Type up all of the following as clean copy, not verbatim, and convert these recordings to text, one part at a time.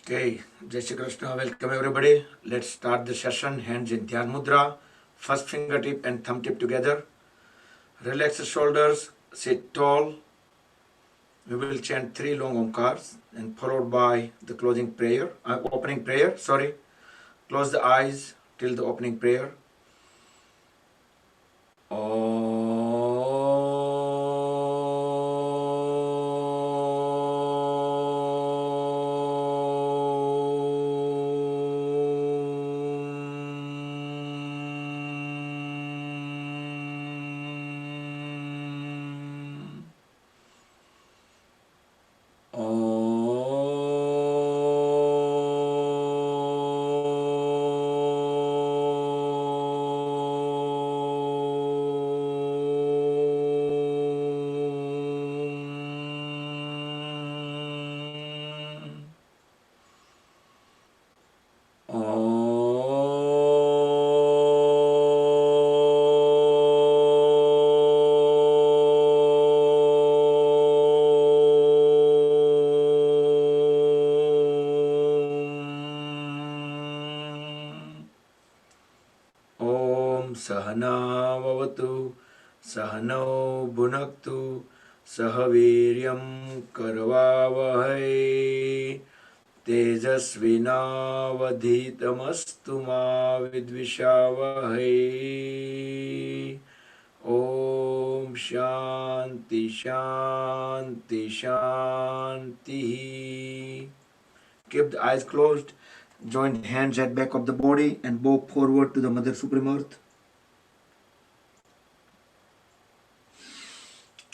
Okay, Jai Shri Krishna, welcome everybody. Let's start the session. Hands in Dhyan Mudra, first fingertip and thumb tip together. Relax the shoulders, sit tall. We will chant three long omkars and followed by the opening prayer. Close the eyes till the opening prayer. Om Sahana Vavatu Sahano Bhunaktu Sahaviryam Karvavahai Tejasvinavadhitamastu ma vidvishavahai. Om Shanti Shanti Shanti. Keep the eyes closed. Join hands at back of the body and bow forward to the Mother Supreme Earth.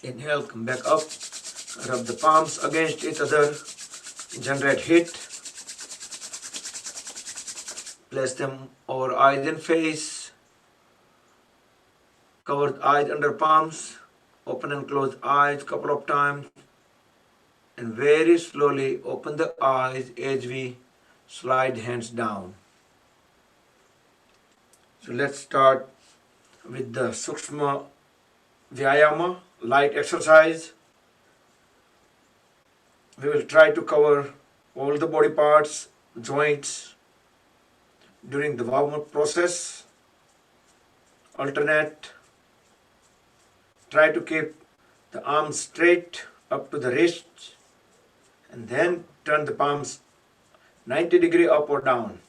Inhale, come back up. Rub the palms against each other. Generate heat. Place them over eyes and face. Cover the eyes under palms. Open and close eyes couple of times. And very slowly open the eyes as we slide hands down. So let's start with the Sukshma Vyayama, light exercise. We will try to cover all the body parts, joints during the warm-up process. Alternate. Try to keep the arms straight up to the wrists and then turn the palms 90 degrees up or down.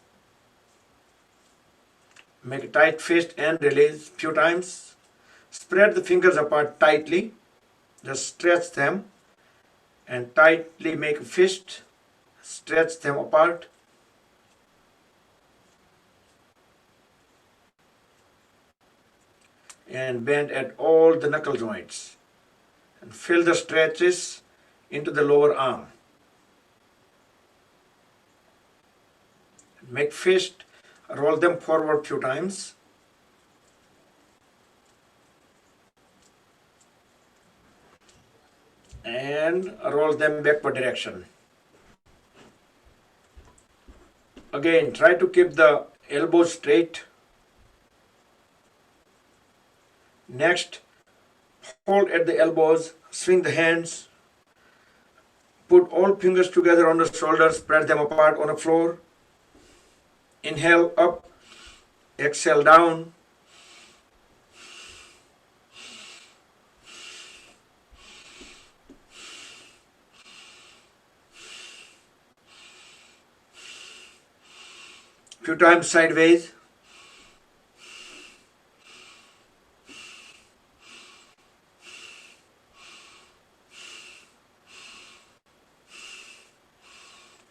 Make a tight fist and release few times. Spread the fingers apart tightly. Just stretch them and tightly make a fist. Stretch them apart. And bend at all the knuckle joints. And fill the stretches into the lower arm. Make fist. Roll them forward few times. And roll them backward direction. Again, try to keep the elbows straight. Next, hold at the elbows, swing the hands. Put all fingers together on the shoulders, spread them apart on the floor. Inhale up, exhale down. Few times sideways.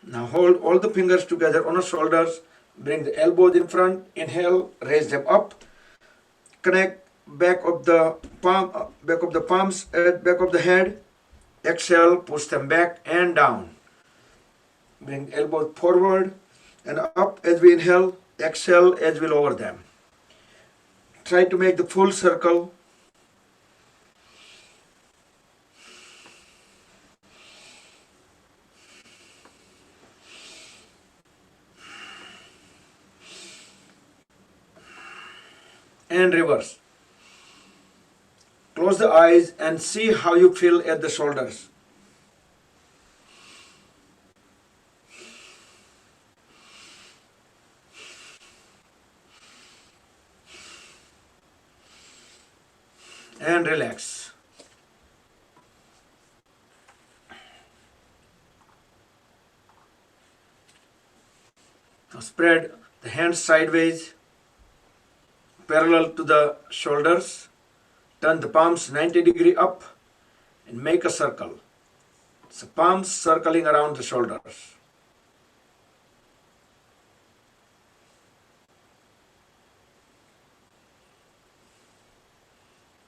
Now hold all the fingers together on the shoulders. Bring the elbows in front. Inhale, raise them up. Connect back of the palms at back of the head. Exhale, push them back and down. Bring elbows forward and up as we inhale. Exhale as we lower them. Try to make the full circle. And reverse. Close the eyes and see how you feel at the shoulders. and relax. Now spread the hands sideways, parallel to the shoulders. Turn the palms 90-degree up and make a circle. So palms circling around the shoulders.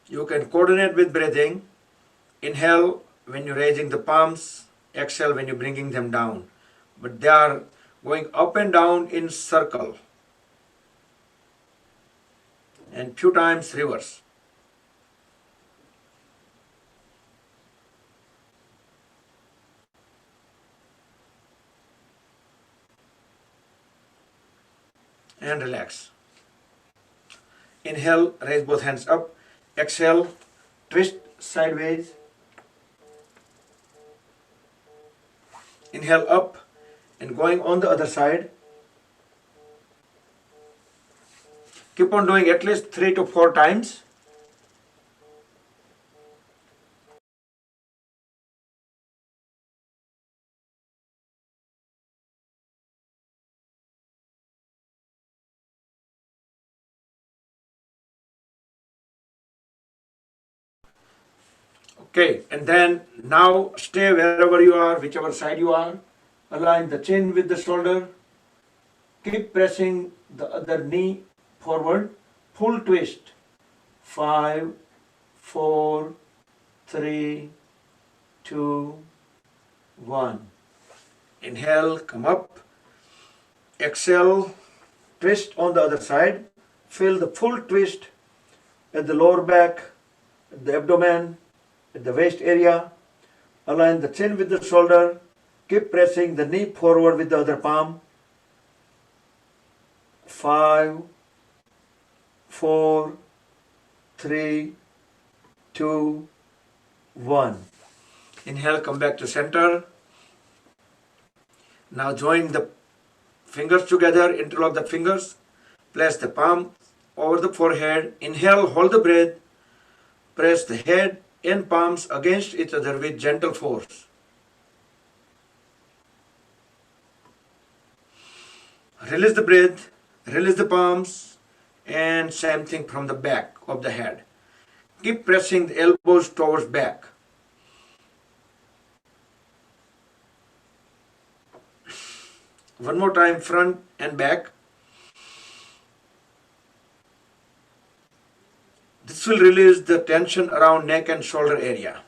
You can coordinate with breathing. Inhale when you're raising the palms, exhale when you're bringing them down. But they are going up and down in circle. And few times reverse. And relax. Inhale, raise both hands up. Exhale, twist sideways. Inhale up and going on the other side. Keep on doing at least 3 to 4 times. Okay, and then now stay wherever you are, whichever side you are. Align the chin with the shoulder. Keep pressing the other knee forward. Full twist. 5, 4, 3, 2, 1. Inhale, come up. Exhale, twist on the other side. Feel the full twist at the lower back, at the abdomen, at the waist area. Align the chin with the shoulder. Keep pressing the knee forward with the other palm. 5, 4, 3, 2, 1. Inhale, come back to center. Now join the fingers together, interlock the fingers. Place the palm over the forehead. Inhale, hold the breath. Press the head and palms against each other with gentle force. Release the breath, release the palms, and same thing from the back of the head. Keep pressing the elbows towards back. One more time, front and back. This will release the tension around neck and shoulder area.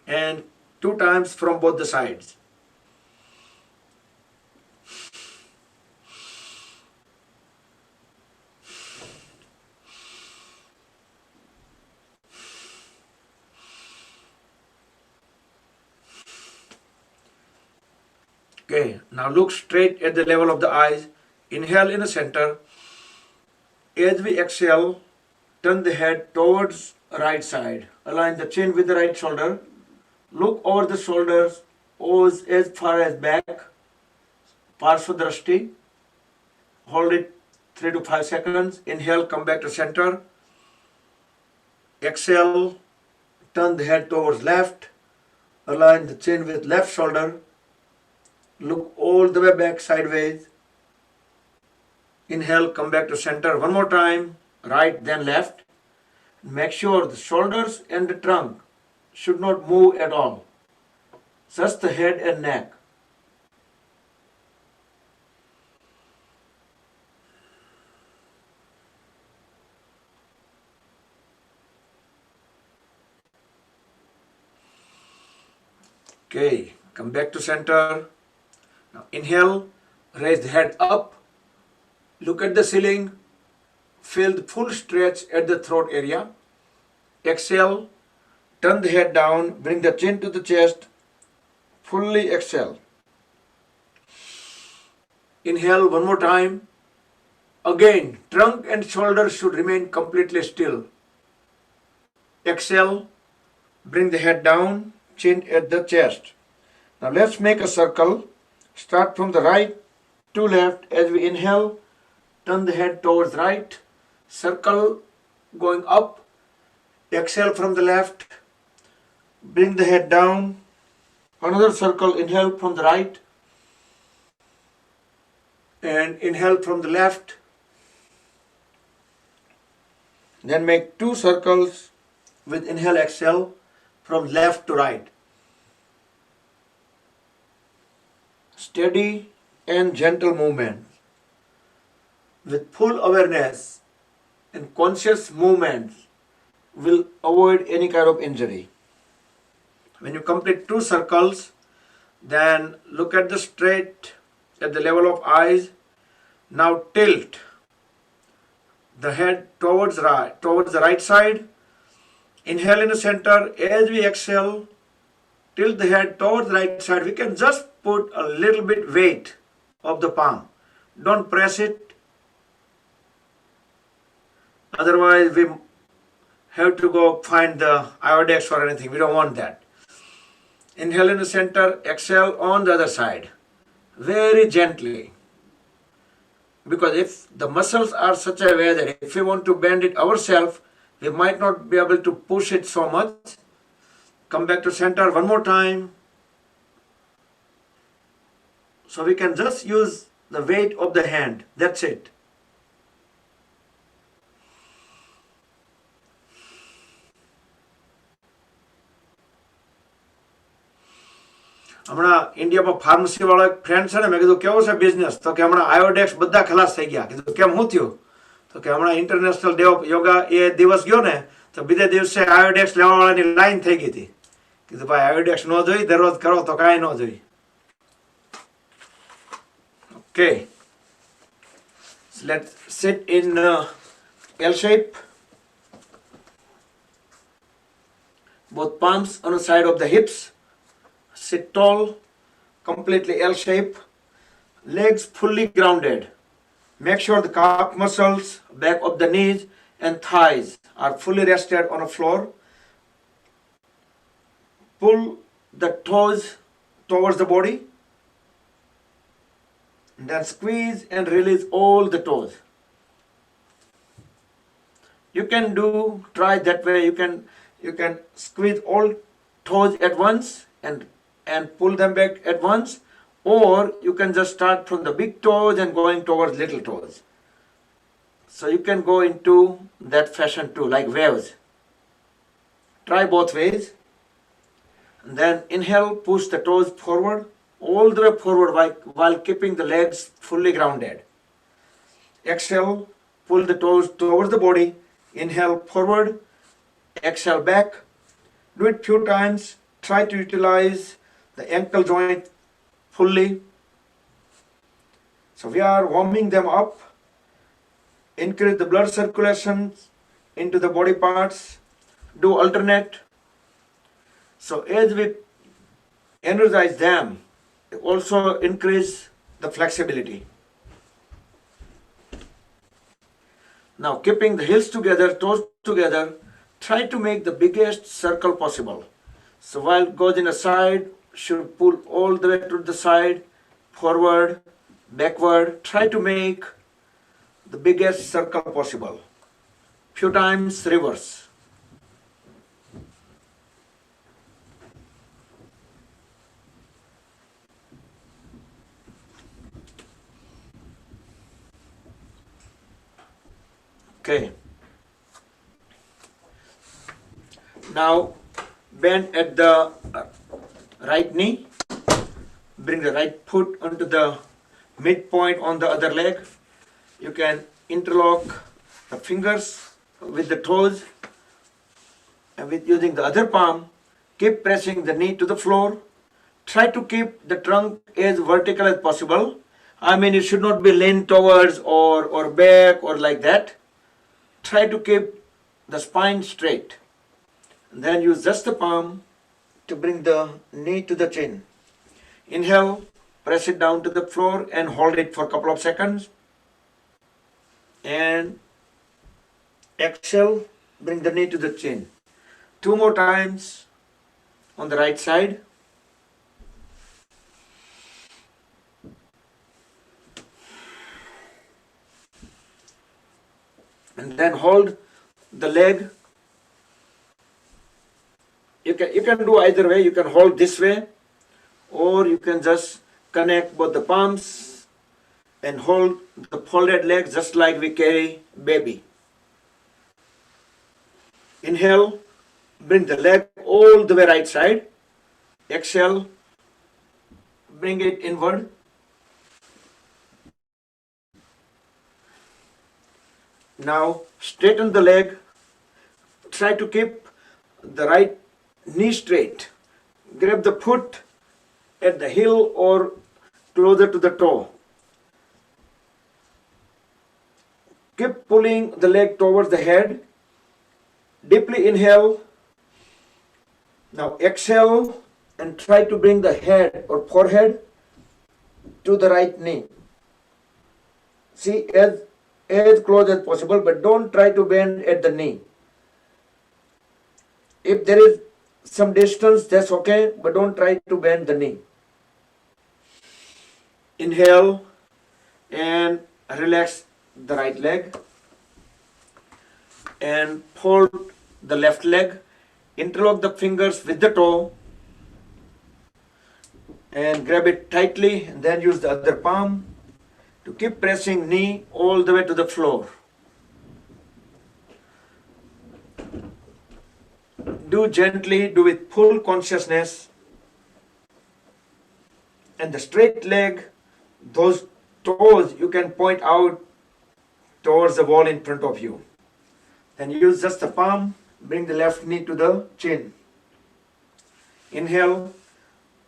And 2 times from both the sides. Okay, now look straight at the level of the eyes. Inhale in the center. As we exhale, turn the head towards right side. Align the chin with the right shoulder. Look over the shoulders as far as back. Parsvadrashti. Hold it 3 to 5 seconds. Inhale, come back to center. Exhale, turn the head towards left. Align the chin with left shoulder. Look all the way back sideways. Inhale, come back to center. One more time. Right, then left. Make sure the shoulders and the trunk should not move at all. Just the head and neck. Okay, come back to center. Now inhale, raise the head up. Look at the ceiling. Feel the full stretch at the throat area. Exhale, turn the head down, bring the chin to the chest. Fully exhale. Inhale one more time. Again, trunk and shoulders should remain completely still. Exhale, bring the head down, chin at the chest. Now let's make a circle. Start from the right to left as we inhale. turn the head towards right, circle going up, exhale from the left, bring the head down, another circle, inhale from the right, and inhale from the left. Then make 2 circles with inhale, exhale from left to right. Steady and gentle movement with full awareness and conscious movements will avoid any kind of injury. When you complete 2 circles, then look at the straight at the level of eyes. Now tilt the head towards the right side. Inhale in the center. As we exhale, tilt the head towards the right side. We can just put a little bit weight of the palm. Don't press it. Otherwise, we have to go find the iodex or anything. We don't want that. Inhale in the center, exhale on the other side. Very gently. Because if the muscles are such a way that if we want to bend it ourselves, we might not be able to push it so much. Come back to center one more time. So we can just use the weight of the hand. That's it. હમણાં ઇન્ડિયામાં pharmacy વાળો એક friend છે ને, મેં કીધું કેવો છે બિઝનેસ? તો કે હમણાં આયોડેક્સ બધા ખલાસ થઈ ગયા. કીધું કેમ, શું થયું? તો કે હમણાં ઇન્ટરનેશનલ ડે ઓફ યોગા એ દિવસ ગયો ને, તો બીજે દિવસે આયોડેક્સ લેવાવાળાની લાઈન થઈ ગઈ હતી. કીધું ભાઈ આયોડેક્સ ન જોઈ, દરરોજ કરો તો કાંઈ ન જોઈ. Okay, let's sit in L shape. Both palms on the side of the hips. Sit tall, completely L shape, legs fully grounded. Make sure the calf muscles, back of the knees and thighs are fully rested on the floor. Pull the toes towards the body. Then squeeze and release all the toes. You can try that way. You can squeeze all toes at once and pull them back at once, or you can just start from the big toes and going towards little toes. So you can go into that fashion too, like waves. Try both ways. And then inhale, push the toes forward, all the way forward while keeping the legs fully grounded. Exhale, pull the toes towards the body. Inhale forward, exhale back. Do it few times. Try to utilize the ankle joint fully. So we are warming them up. Increase the blood circulation into the body parts. Do alternate. So as we energize them, also increase the flexibility. Now keeping the heels together, toes together, try to make the biggest circle possible. So while it goes in a side, should pull all the way to the side, forward, backward. Try to make the biggest circle possible. Few times reverse. Okay. Now bend at the right knee. Bring the right foot onto the midpoint on the other leg. You can interlock the fingers with the toes, and with using the other palm, keep pressing the knee to the floor. Try to keep the trunk as vertical as possible. I mean, it should not be leaned towards or back or like that. Try to keep the spine straight. And then use just the palm to bring the knee to the chin. Inhale, press it down to the floor and hold it for a couple of seconds. And exhale, bring the knee to the chin. 2 more times on the right side. and then hold the leg. You can do either way. You can hold this way, or you can just connect both the palms and hold the folded legs just like we carry baby. Inhale, bring the leg all the way right side. Exhale, bring it inward. Now straighten the leg. Try to keep the right knee straight. Grab the foot at the heel or closer to the toe. Keep pulling the leg towards the head. Deeply inhale. Now exhale and try to bring the head or forehead to the right knee. See, as close as possible, but don't try to bend at the knee. If there is some distance, that's okay, but don't try to bend the knee. Inhale and relax the right leg and fold the left leg. Interlock the fingers with the toe and grab it tightly, and then use the other palm to keep pressing knee all the way to the floor. Do gently, do with full consciousness. And the straight leg, those toes you can point out towards the wall in front of you. Then use just the palm, bring the left knee to the chin. Inhale,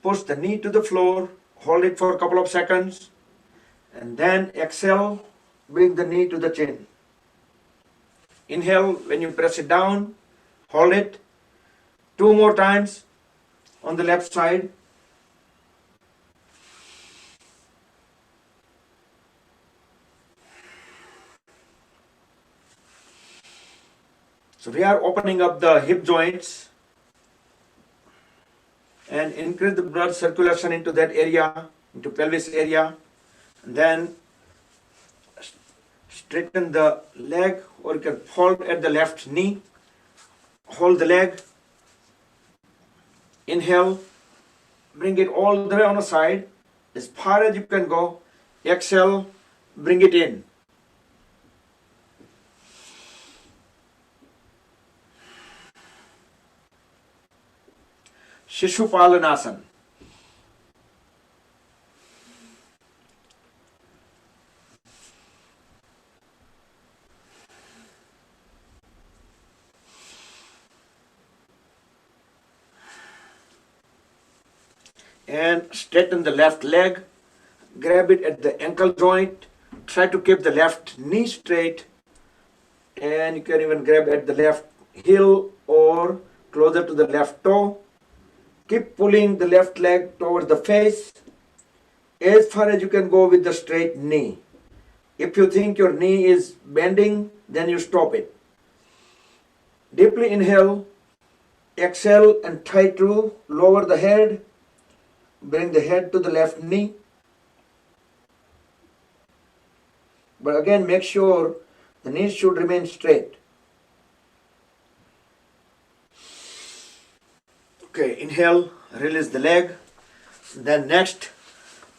push the knee to the floor, hold it for a couple of seconds, and then exhale, bring the knee to the chin. Inhale, when you press it down, hold it. 2 more times on the left side. So we are opening up the hip joints and increase the blood circulation into that area, into pelvis area. And then straighten the leg, or you can fold at the left knee. Hold the leg. Inhale, bring it all the way on the side, as far as you can go. Exhale, bring it in. Shishupalanasana. And straighten the left leg, grab it at the ankle joint, try to keep the left knee straight, and you can even grab at the left heel or closer to the left toe. Keep pulling the left leg towards the face as far as you can go with the straight knee. If you think your knee is bending, then you stop it. Deeply inhale, exhale, and try to lower the head. Bring the head to the left knee. But again, make sure the knees should remain straight. Okay, inhale, release the leg. Then next,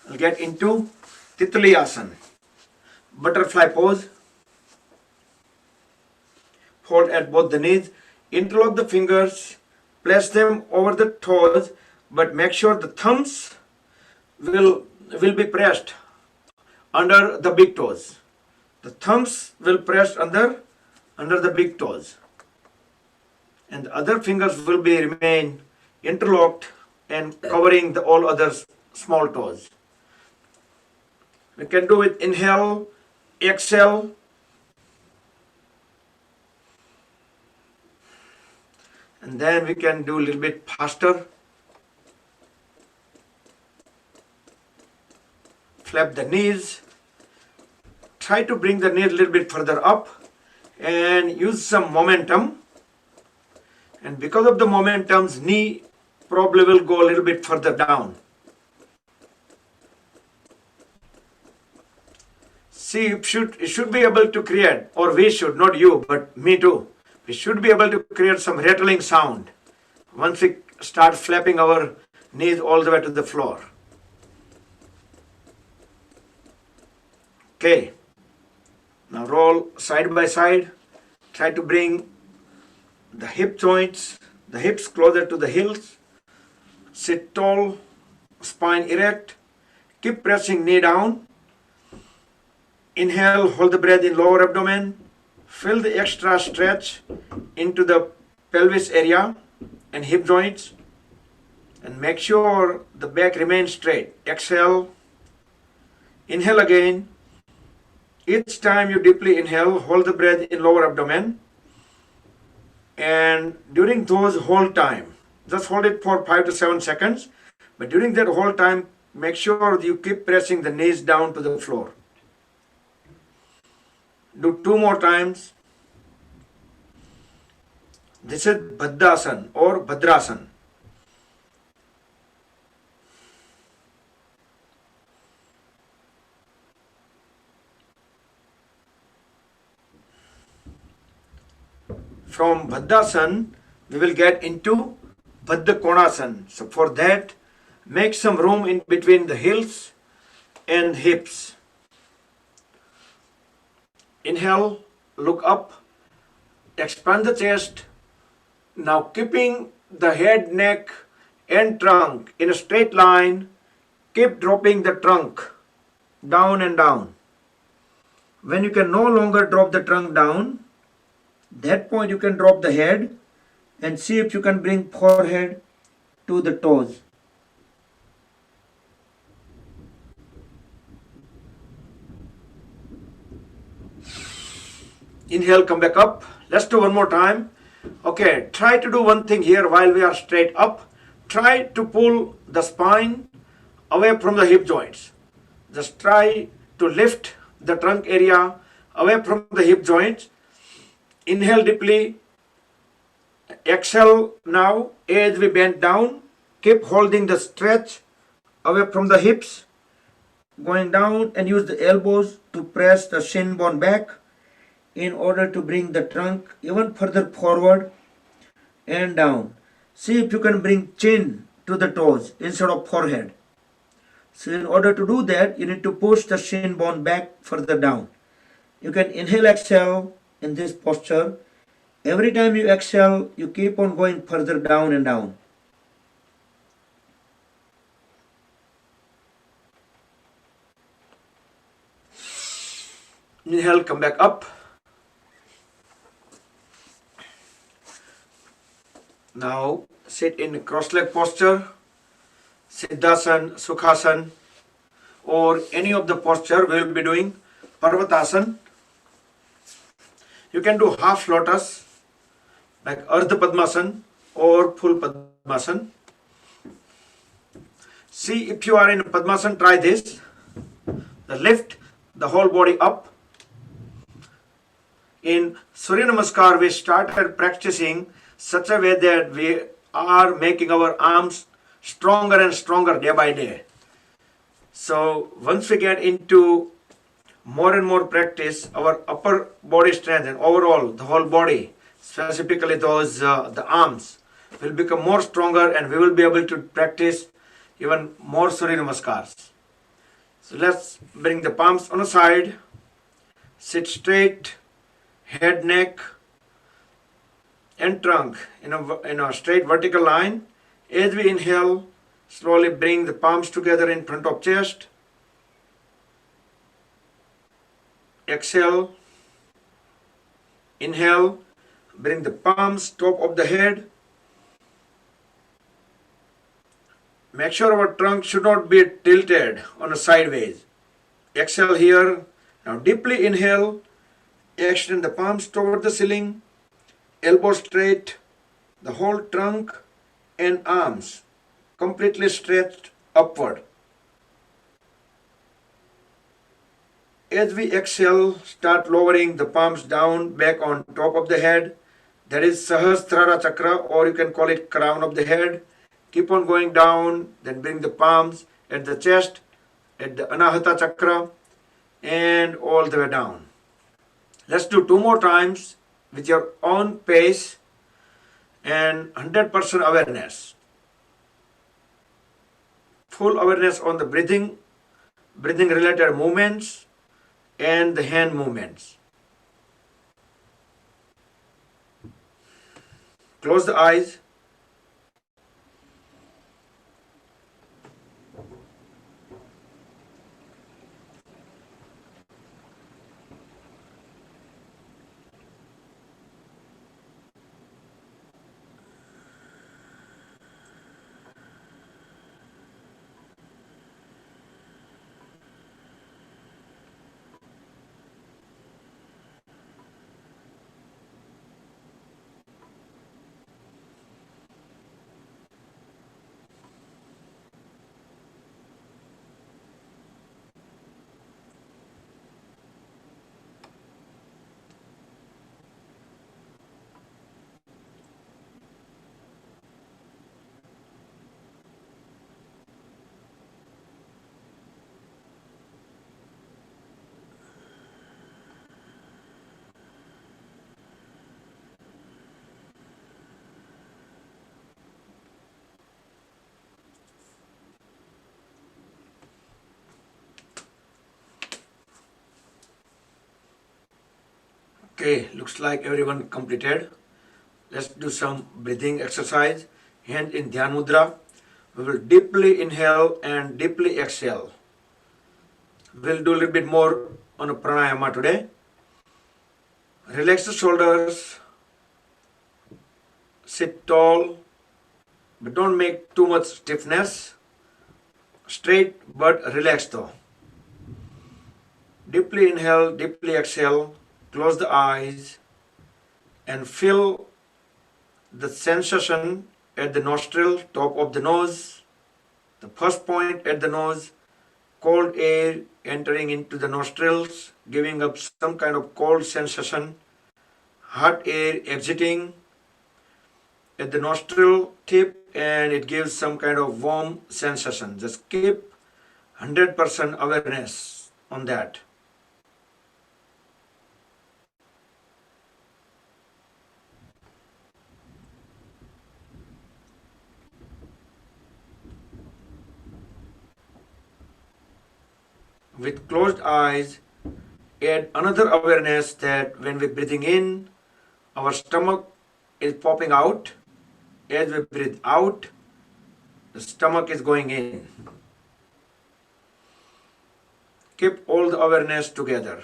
I'll get into Tituliyasana. Butterfly pose. Fold at both the knees. Interlock the fingers. Place them over the toes, but make sure the thumbs will be pressed under the big toes. The thumbs will press under the big toes, and the other fingers will be remain interlocked and covering the all other small toes. We can do it. Inhale, exhale, and then we can do a little bit faster. Flap the knees. Try to bring the knees a little bit further up and use some momentum. And because of the momentum's knee probably will go a little bit further down. See, it should be able to create, or we should, not you, but me too. We should be able to create some rattling sound once we start flapping our knees all the way to the floor. Okay. Now roll side by side. Try to bring the hip joints, the hips closer to the heels. Sit tall, spine erect. Keep pressing knee down. Inhale, hold the breath in lower abdomen. Feel the extra stretch into the pelvis area and hip joints. And make sure the back remains straight. Exhale. Inhale again. Each time you deeply inhale, hold the breath in lower abdomen. And during those hold time, just hold it for 5 to 7 seconds. But during that whole time, make sure you keep pressing the knees down to the floor. Do 2 more times. This is Baddhasan or Bhadrasan. From Baddhasan, we will get into Baddha Konasana. So for that, make some room in between the heels and hips. Inhale, look up, expand the chest. Now keeping the head, neck and trunk in a straight line, keep dropping the trunk down and down. When you can no longer drop the trunk down, that point you can drop the head and see if you can bring forehead to the toes. Inhale, come back up. Let's do one more time. Okay, try to do one thing here while we are straight up. Try to pull the spine away from the hip joints. Just try to lift the trunk area away from the hip joints. Inhale deeply. Exhale now as we bend down. Keep holding the stretch away from the hips. Going down and use the elbows to press the shin bone back in order to bring the trunk even further forward and down. See if you can bring chin to the toes instead of forehead. So in order to do that, you need to push the shin bone back further down. You can inhale, exhale in this posture. Every time you exhale, you keep on going further down and down. Inhale, come back up. Now sit in cross-leg posture, Siddhasana, Sukhasana, or any of the posture we will be doing. Parvatasana. You can do half lotus like Ardha Padmasana or full Padmasana. See if you are in Padmasana, try this. Lift the whole body up. In Surya Namaskar, we started practicing such a way that we are making our arms stronger and stronger day by day. So once we get into more and more practice, our upper body strength and overall the whole body, specifically those the arms, will become more stronger, and we will be able to practice even more Surya Namaskars. So let's bring the palms on the side, sit straight, head, neck and trunk in a straight vertical line. As we inhale, slowly bring the palms together in front of chest. Exhale. Inhale, bring the palms top of the head. Make sure our trunk should not be tilted on a sideways. Exhale here. Now deeply inhale. Extend the palms toward the ceiling. Elbow straight. The whole trunk and arms completely stretched upward. As we exhale, start lowering the palms down back on top of the head. That is Sahasrara Chakra, or you can call it crown of the head. Keep on going down, then bring the palms at the chest, at the Anahata Chakra. and all the way down. Let's do 2 more times with your own pace and 100% awareness. Full awareness on the breathing related movements and the hand movements. Close the eyes. Okay, looks like everyone completed. Let's do some breathing exercise. Hand in Dhyan Mudra. We will deeply inhale and deeply exhale. We'll do a little bit more on a pranayama today. Relax the shoulders, sit tall, but don't make too much stiffness. Straight but relaxed though. Deeply inhale, deeply exhale, close the eyes and feel the sensation at the nostril, top of the nose, the first point at the nose, cold air entering into the nostrils, giving up some kind of cold sensation, hot air exiting at the nostril tip and it gives some kind of warm sensation. Just keep 100% awareness on that. With closed eyes, add another awareness that when we're breathing in, our stomach is popping out. As we breathe out, the stomach is going in. Keep all the awareness together.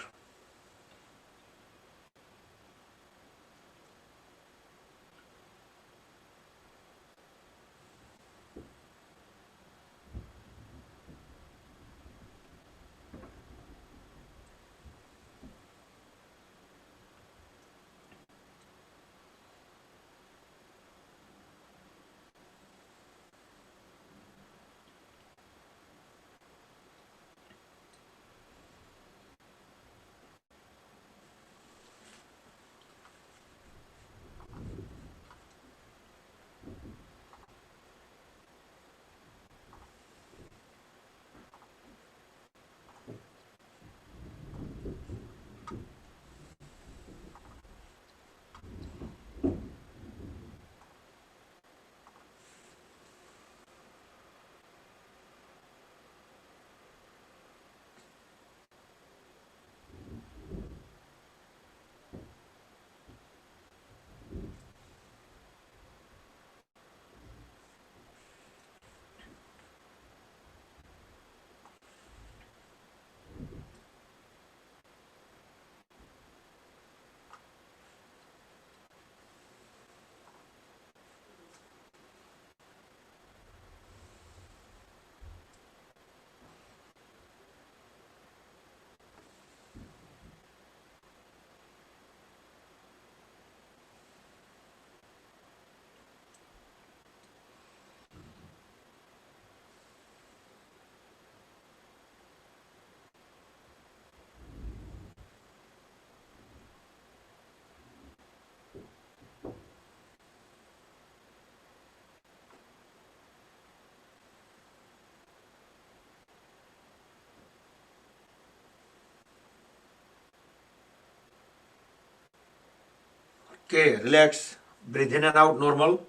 Okay, relax. Breathe in and out normal.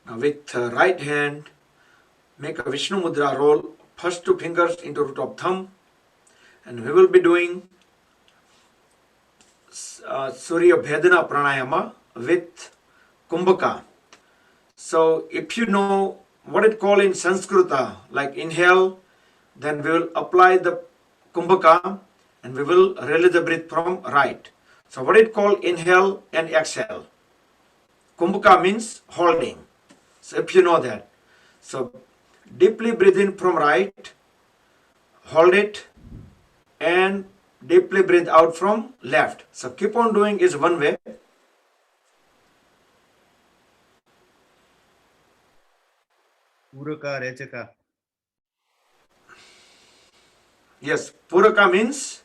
Now with right hand, make a Vishnu Mudra. Roll first two fingers into root of thumb. And we will be doing Surya Bhedana Pranayama with Kumbhaka. So if you know what it called in Sanskrita, like inhale, then we will apply the Kumbhaka and we will release the breath from right. So what it called inhale and exhale. Kumbhaka means holding. So if you know that. So deeply breathe in from right, hold it, and deeply breathe out from left. So keep on doing is one way. Puraka, Rechaka. Yes, Puraka means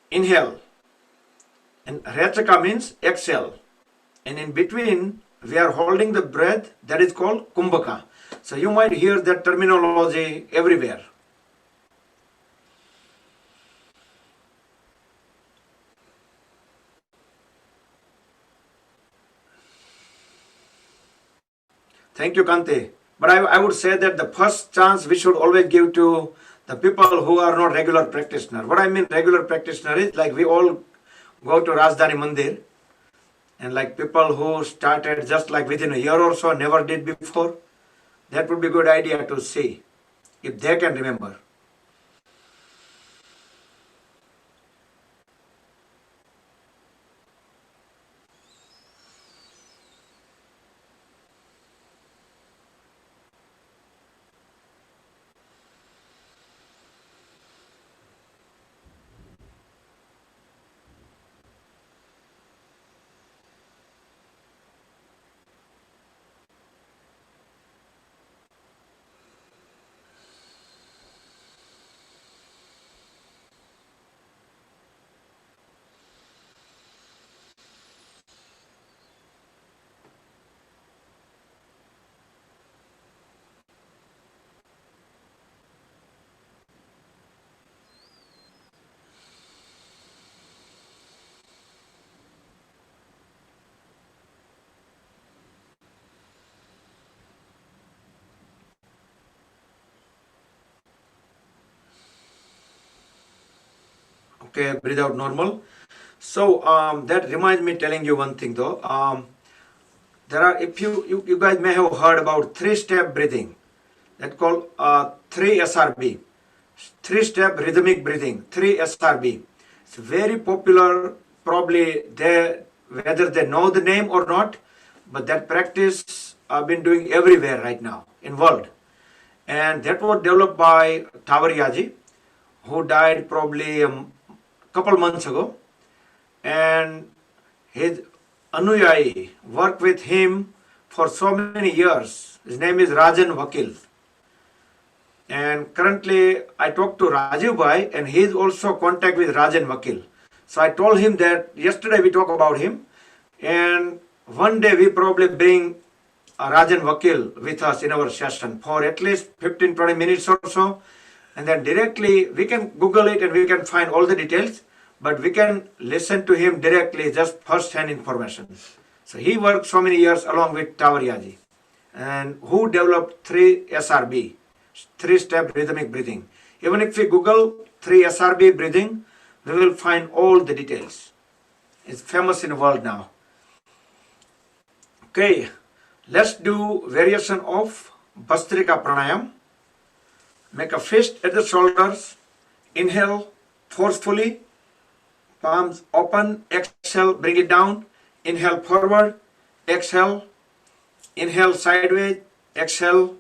inhale and Rechaka means exhale. And in between, we are holding the breath, that is called Kumbhaka. So you might hear that terminology everywhere. Thank you, Kante. But I would say that the first chance we should always give to the people who are not regular practitioner. What I mean regular practitioner is like we all go to Rajdhani Mandir, and like people who started just like within a year or so, never did before. That would be a good idea to see if they can remember. Okay, breathe out normal. So that reminds me telling you one thing though. There are, if you guys may have heard about three-step breathing. That called 3 SRB, three-step rhythmic breathing, 3 SRB. It's very popular. Probably they, whether they know the name or not, but that practice I've been doing everywhere right now in world. And that was developed by Tavariyaji, who died probably a couple months ago. And his Anuyai worked with him for so many years. His name is Rajan Vakil. And currently I talked to Rajiv Bhai and he is also contact with Rajan Vakil. So I told him that yesterday we talked about him and one day we probably bring Rajan Vakil with us in our session for at least 15-20 minutes or so. And then directly we can Google it and we can find all the details, but we can listen to him directly, just first-hand information. So he worked so many years along with Tavariyaji and who developed 3 SRB, three-step rhythmic breathing. Even if we Google 3 SRB breathing, we will find all the details. It's famous in the world now. Okay, let's do variation of Bhastrika Pranayam. Make a fist at the shoulders. Inhale forcefully. Palms open. Exhale, bring it down. Inhale forward. Exhale. Inhale sideways. Exhale.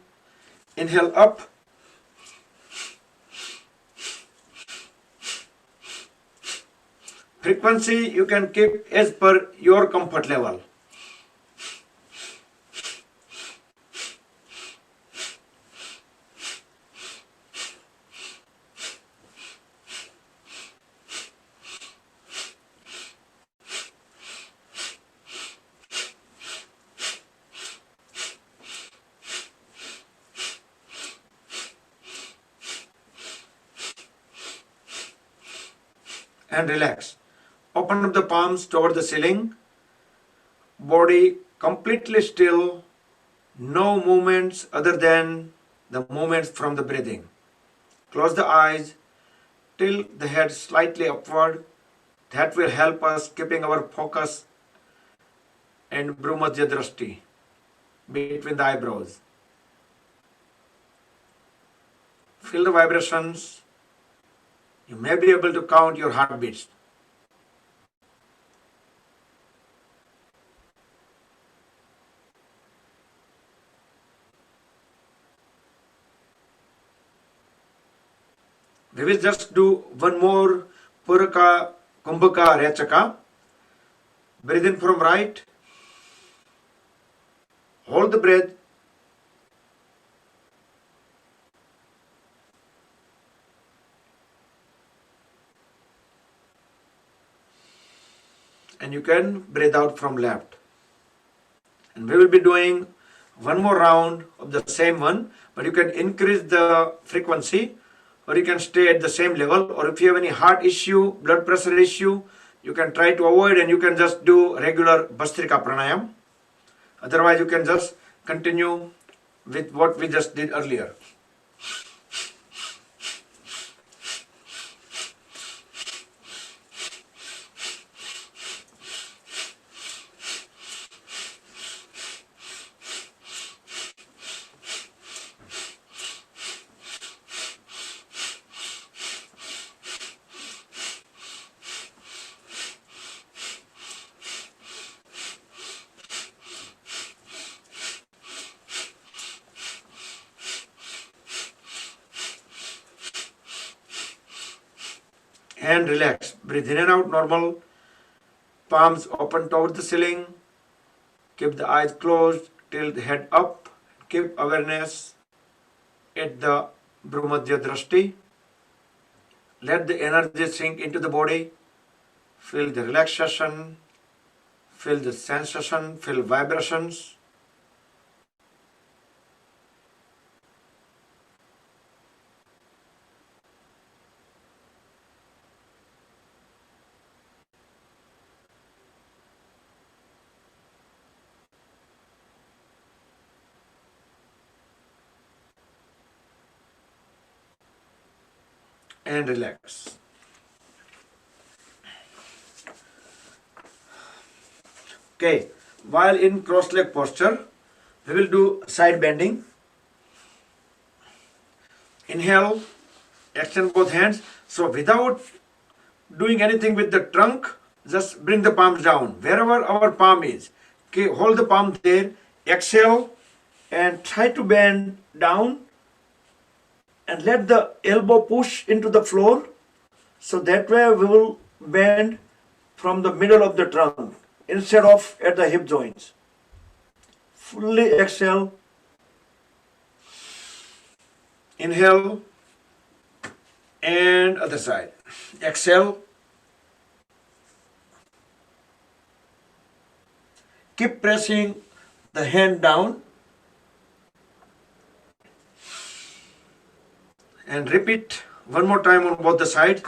Inhale up. Frequency you can keep as per your comfort level. And relax. open up the palms toward the ceiling. Body completely still. No movements other than the movements from the breathing. Close the eyes. Tilt the head slightly upward. That will help us keeping our focus and Bhrumadhya Drashti between the eyebrows. Feel the vibrations. You may be able to count your heartbeats. We will just do one more Puraka, Kumbhaka, Rechaka. Breathe in from right. Hold the breath. And you can breathe out from left. And we will be doing one more round of the same one, but you can increase the frequency or you can stay at the same level, or if you have any heart issue, blood pressure issue, you can try to avoid and you can just do regular Bhastrika Pranayam. Otherwise, you can just continue with what we just did earlier. And relax. Breathe in and out normal. Palms open towards the ceiling. Keep the eyes closed. Tilt the head up. Keep awareness at the Bhrumadhya Drashti. Let the energy sink into the body. Feel the relaxation. Feel the sensation. Feel vibrations. And relax. Okay, while in cross leg posture, we will do side bending. Inhale, extend both hands. So without doing anything with the trunk, just bring the palms down. Wherever our palm is, okay, hold the palm there, exhale and try to bend down and let the elbow push into the floor. So that way we will bend from the middle of the trunk instead of at the hip joints. Fully exhale. Inhale and other side. Exhale. Keep pressing the hand down and repeat one more time on both the sides.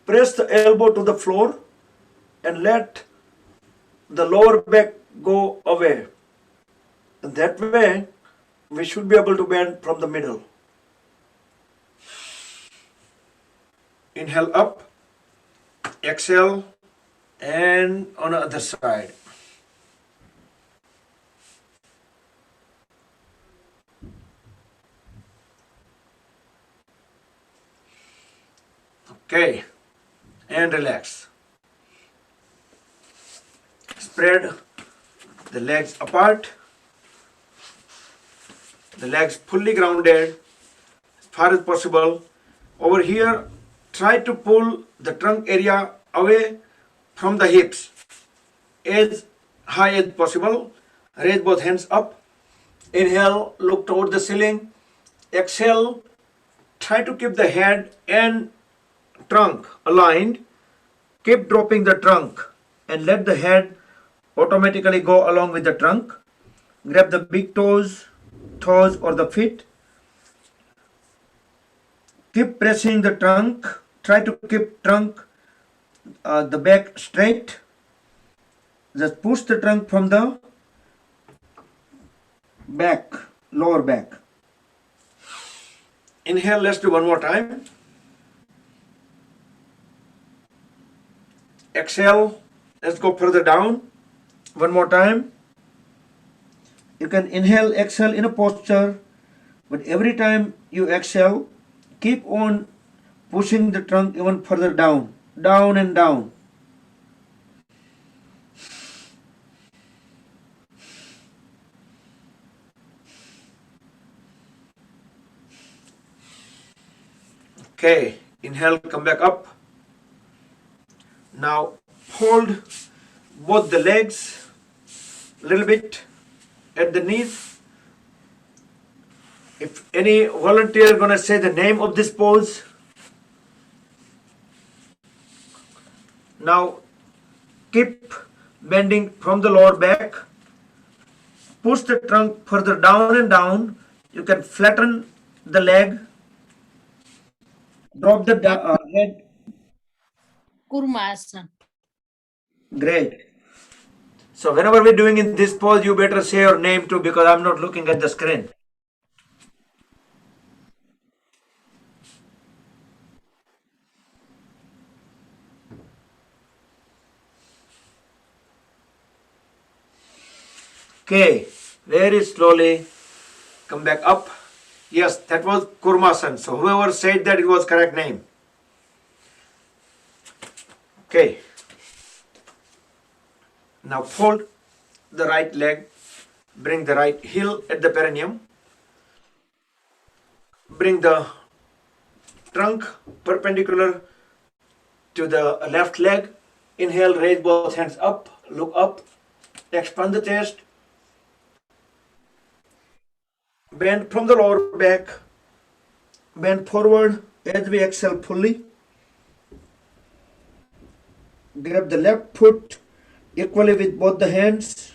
Press the elbow to the floor and let the lower back go away. And that way, we should be able to bend from the middle. Inhale up, exhale, and on the other side. Okay, and relax. Spread the legs apart, the legs fully grounded as far as possible. Over here, try to pull the trunk area away from the hips as high as possible. Raise both hands up. Inhale, look toward the ceiling. Exhale, try to keep the head and trunk aligned. Keep dropping the trunk and let the head automatically go along with the trunk. Grab the big toes or the feet. Keep pressing the trunk. Try to keep trunk the back straight. Just push the trunk from the back, lower back. Inhale, let's do one more time. Exhale, let's go further down. One more time. You can inhale, exhale in a posture, but every time you exhale, keep on pushing the trunk even further down, down and down. Okay, inhale, come back up. Now hold both the legs a little bit at the knees. If any volunteer gonna say the name of this pose, now keep bending from the lower back. Push the trunk further down and down. You can flatten the leg. Drop the head. Kurmasana. Great. So whenever we're doing in this pose, you better say your name too because I'm not looking at the screen. Okay, very slowly come back up. Yes, that was Kurmasan. So whoever said that, it was correct name. Okay. Now fold the right leg, bring the right heel at the perineum, bring the trunk perpendicular to the left leg. Inhale, raise both hands up, look up, expand the chest, bend from the lower back, bend forward as we exhale fully. Grab the left foot equally with both the hands.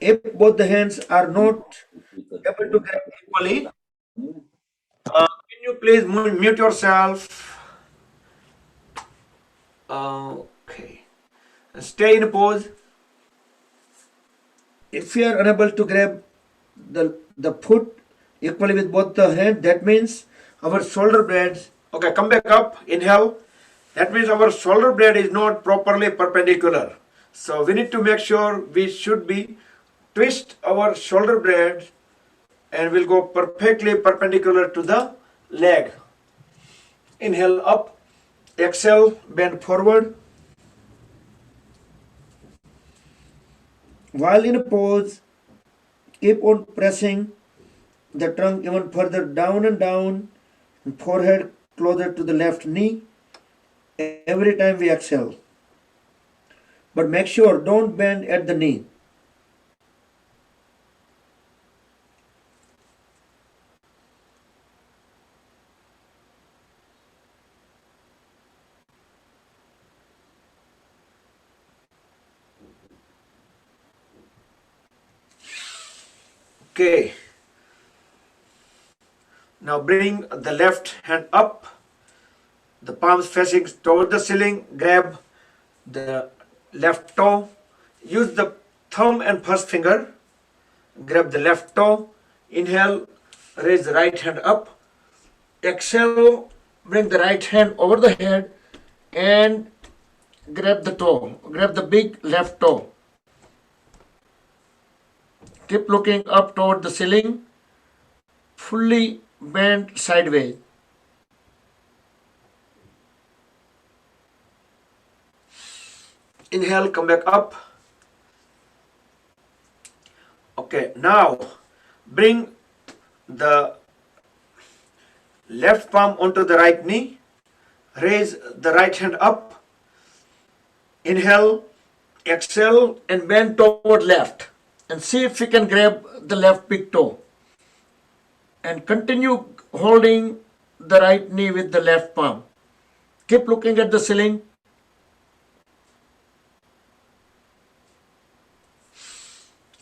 If both the hands are not able to grab equally, can you please mute yourself? Okay. Stay in a pose. If you are unable to grab the foot equally with both the hands, that means our shoulder blades. Okay, come back up. Inhale. That means our shoulder blade is not properly perpendicular. So we need to make sure we should be twist our shoulder blade and will go perfectly perpendicular to the leg. Inhale up, exhale, bend forward. While in a pose, keep on pressing the trunk even further down and down, and forehead closer to the left knee every time we exhale. But make sure don't bend at the knee. Okay. Now bring the left hand up, the palms facing toward the ceiling. Grab the left toe. Use the thumb and first finger. Grab the left toe. Inhale, raise the right hand up. Exhale, bring the right hand over the head and grab the toe. Grab the big left toe. Keep looking up toward the ceiling. Fully bend sideways. Inhale, come back up. Okay, now bring the left palm onto the right knee. Raise the right hand up. Inhale, exhale, and bend toward left. And see if you can grab the left big toe. And continue holding the right knee with the left palm. Keep looking at the ceiling.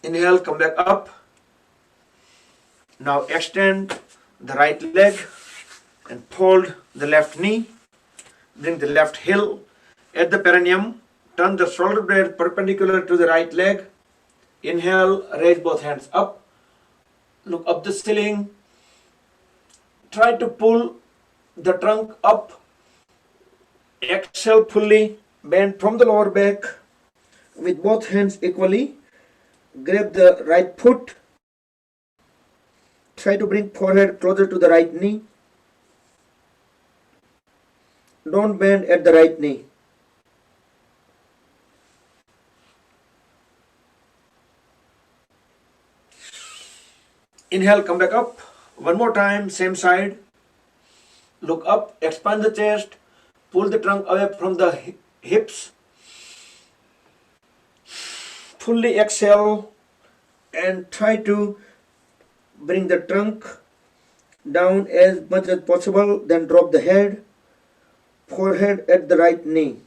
Inhale, come back up. Now extend the right leg and fold the left knee. Bring the left heel at the perineum. Turn the shoulder blade perpendicular to the right leg. Inhale, raise both hands up. Look up the ceiling. Try to pull the trunk up. Exhale fully. Bend from the lower back with both hands equally. Grab the right foot. Try to bring forehead closer to the right knee. Don't bend at the right knee. Inhale, come back up. One more time, same side. Look up, expand the chest. Pull the trunk away from the hips. Fully exhale and try to bring the trunk down as much as possible. Then drop the head. Forehead at the right knee.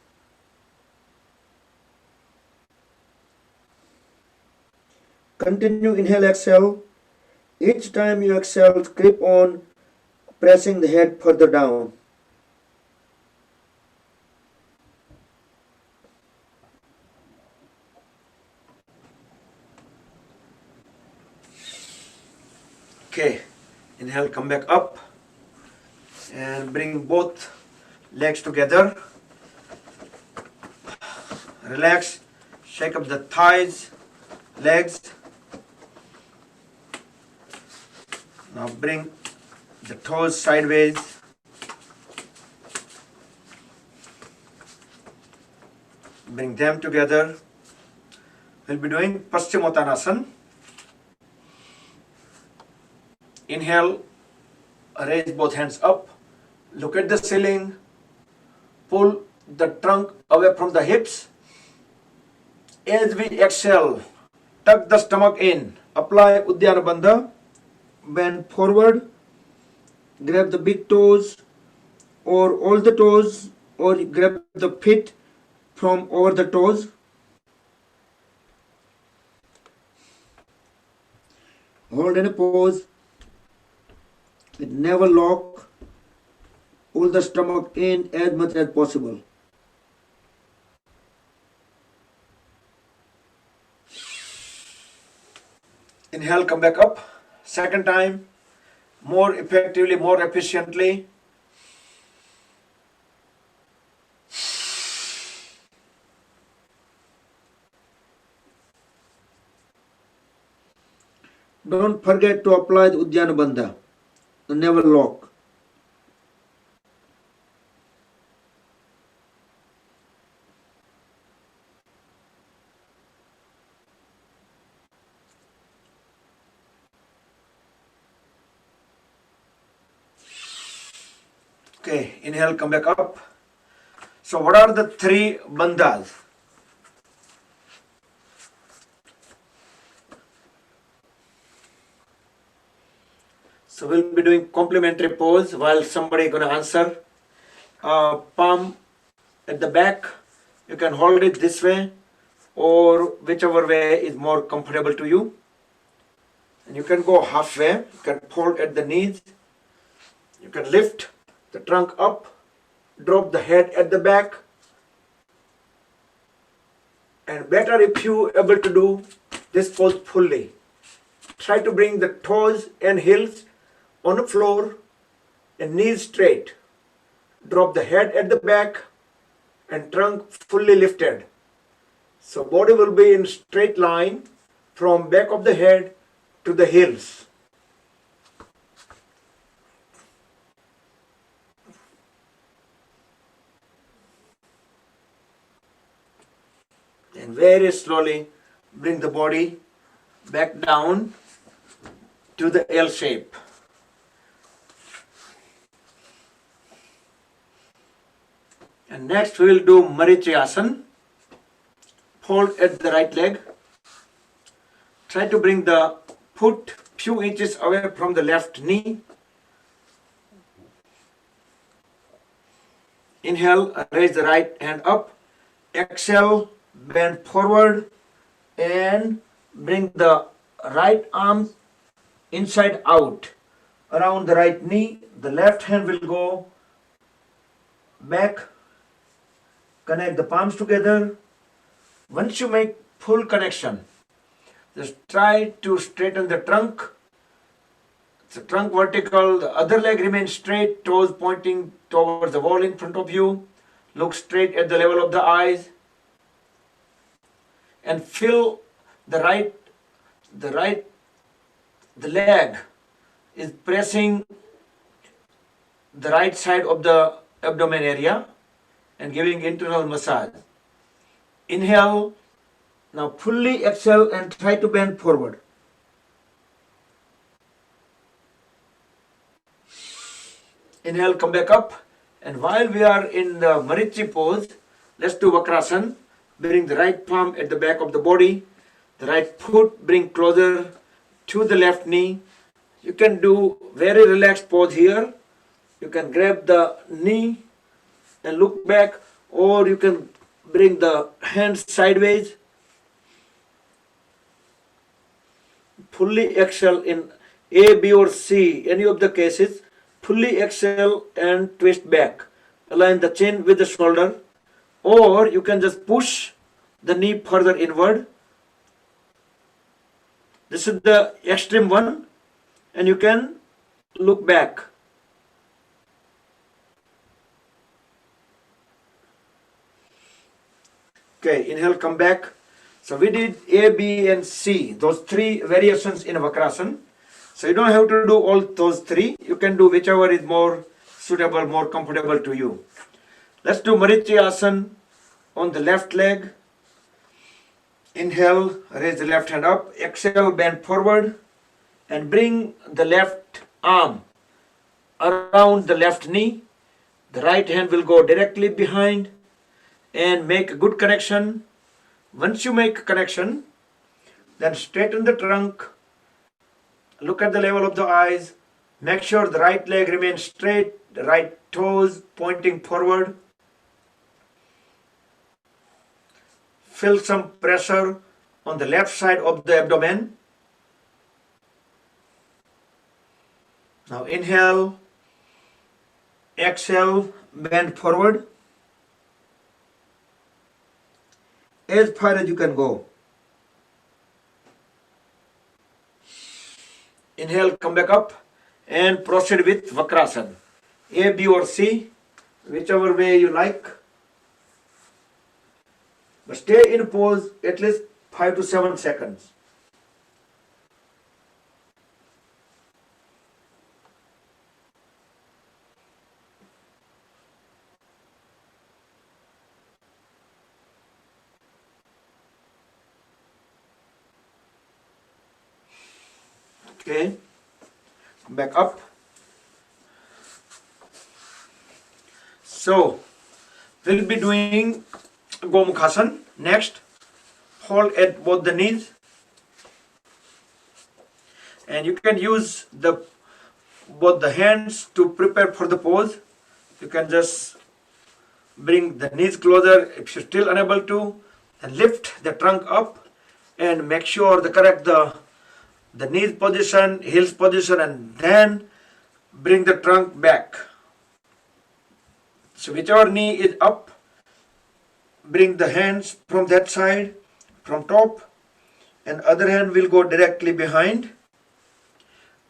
Continue inhale, exhale. Each time you exhale, keep on pressing the head further down. Okay, inhale, come back up and bring both legs together. Relax, shake up the thighs, legs. Now bring the toes sideways. Bring them together. We'll be doing Paschimottanasana. Inhale, raise both hands up. Look at the ceiling. Pull the trunk away from the hips. As we exhale, tuck the stomach in. Apply Uddiyana Bandha. Bend forward. Grab the big toes or all the toes, or grab the feet from over the toes. Hold in a pose. Never lock. Pull the stomach in as much as possible. Inhale, come back up. Second time. More effectively, more efficiently. Don't forget to apply the Uddiyana Bandha. Never lock. Okay, inhale, come back up. So what are the three bandhas? So we'll be doing complementary pose while somebody gonna answer. Palm at the back. You can hold it this way or whichever way is more comfortable to you. And you can go halfway. You can fold at the knees. You can lift the trunk up, drop the head at the back, and better if you able to do this pose fully. Try to bring the toes and heels on the floor and knees straight. Drop the head at the back and trunk fully lifted. So body will be in straight line from back of the head to the heels. And very slowly bring the body back down to the L shape. And next we will do Marichayasana. Fold at the right leg. Try to bring the foot few inches away from the left knee. Inhale, raise the right hand up. Exhale, bend forward and bring the right arm inside out. around the right knee. The left hand will go back, connect the palms together. Once you make full connection, just try to straighten the trunk. The trunk vertical, the other leg remains straight, toes pointing towards the wall in front of you. Look straight at the level of the eyes and feel the leg is pressing the right side of the abdomen area and giving internal massage. Inhale, now fully exhale and try to bend forward. Inhale, come back up. And while we are in the Marichi pose, let's do Vakrasana. Bring the right palm at the back of the body. The right foot bring closer to the left knee. You can do very relaxed pose here. You can grab the knee and look back, or you can bring the hands sideways. Fully exhale in A, B or C, any of the cases. Fully exhale and twist back. Align the chin with the shoulder, or you can just push the knee further inward. This is the extreme one, and you can look back. Okay, inhale, come back. So we did A, B and C, those three variations in Vakrasana. So you don't have to do all those three. You can do whichever is more suitable, more comfortable to you. Let's do Marichi Asana on the left leg. Inhale, raise the left hand up. Exhale, bend forward and bring the left arm around the left knee. The right hand will go directly behind and make a good connection. Once you make a connection, then straighten the trunk. Look at the level of the eyes. Make sure the right leg remains straight, the right toes pointing forward. Feel some pressure on the left side of the abdomen. Now inhale, exhale, bend forward as far as you can go. Inhale, come back up and proceed with Vakrasana. A, B or C, whichever way you like. But stay in pose at least 5 to 7 seconds. Okay, back up. So, we'll be doing Gomukhasana next. Hold at both the knees. And you can use both the hands to prepare for the pose. You can just bring the knees closer if you're still unable to, and lift the trunk up and make sure to correct the knees position, heels position, and then bring the trunk back. So whichever knee is up, bring the hands from that side, from top, and other hand will go directly behind.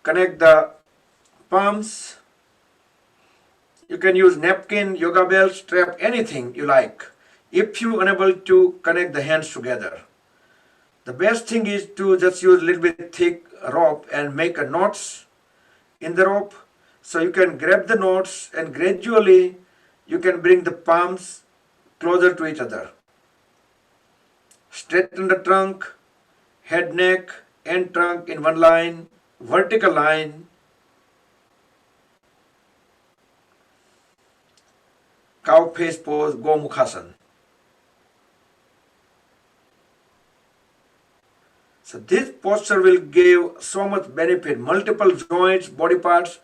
Connect the palms. You can use napkin, yoga belt, strap, anything you like. If you are unable to connect the hands together, the best thing is to just use a little bit thick rope and make a knots in the rope. So you can grab the knots and gradually you can bring the palms closer to each other. Straighten the trunk, head, neck, and trunk in one line, vertical line. Cow face pose, Gomukhasana. So this posture will give so much benefit. Multiple joints, body parts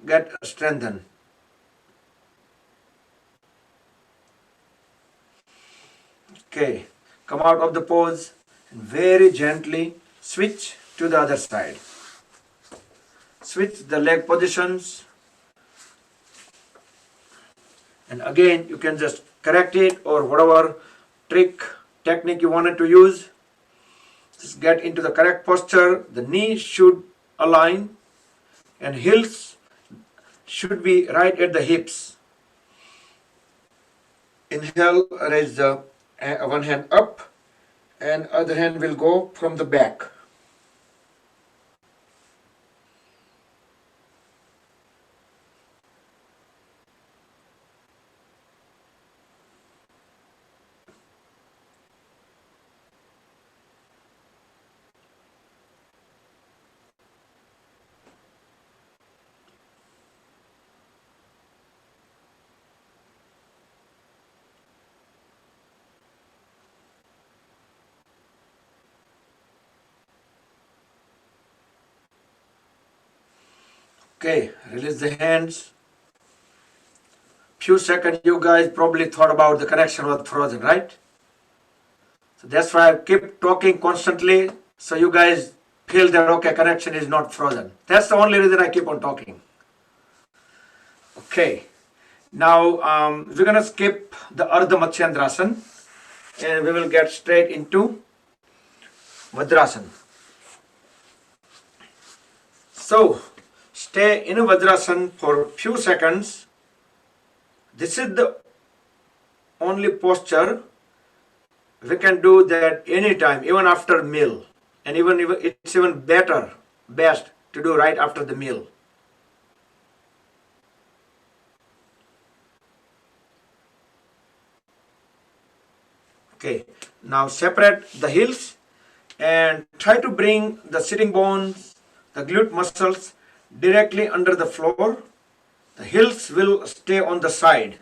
get strengthened. Okay, come out of the pose and very gently switch to the other side. switch the leg positions, and again you can just correct it or whatever technique you wanted to use. Just get into the correct posture. The knee should align and heels should be right at the hips. Inhale, raise the one hand up and other hand will go from the back. Okay, release the hands. Few seconds you guys probably thought about the connection was frozen, right? So that's why I keep talking constantly so you guys feel that okay, connection is not frozen. That's the only reason I keep on talking. Okay, now we're gonna skip the Ardha Matsyendrasana and we will get straight into Vajrasana. So stay in a Vajrasana for a few seconds. This is the only posture. We can do that anytime, even after meal. And even it's even best to do right after the meal. Okay, now separate the heels and try to bring the sitting bones, the glute muscles directly under the floor. The heels will stay on the side.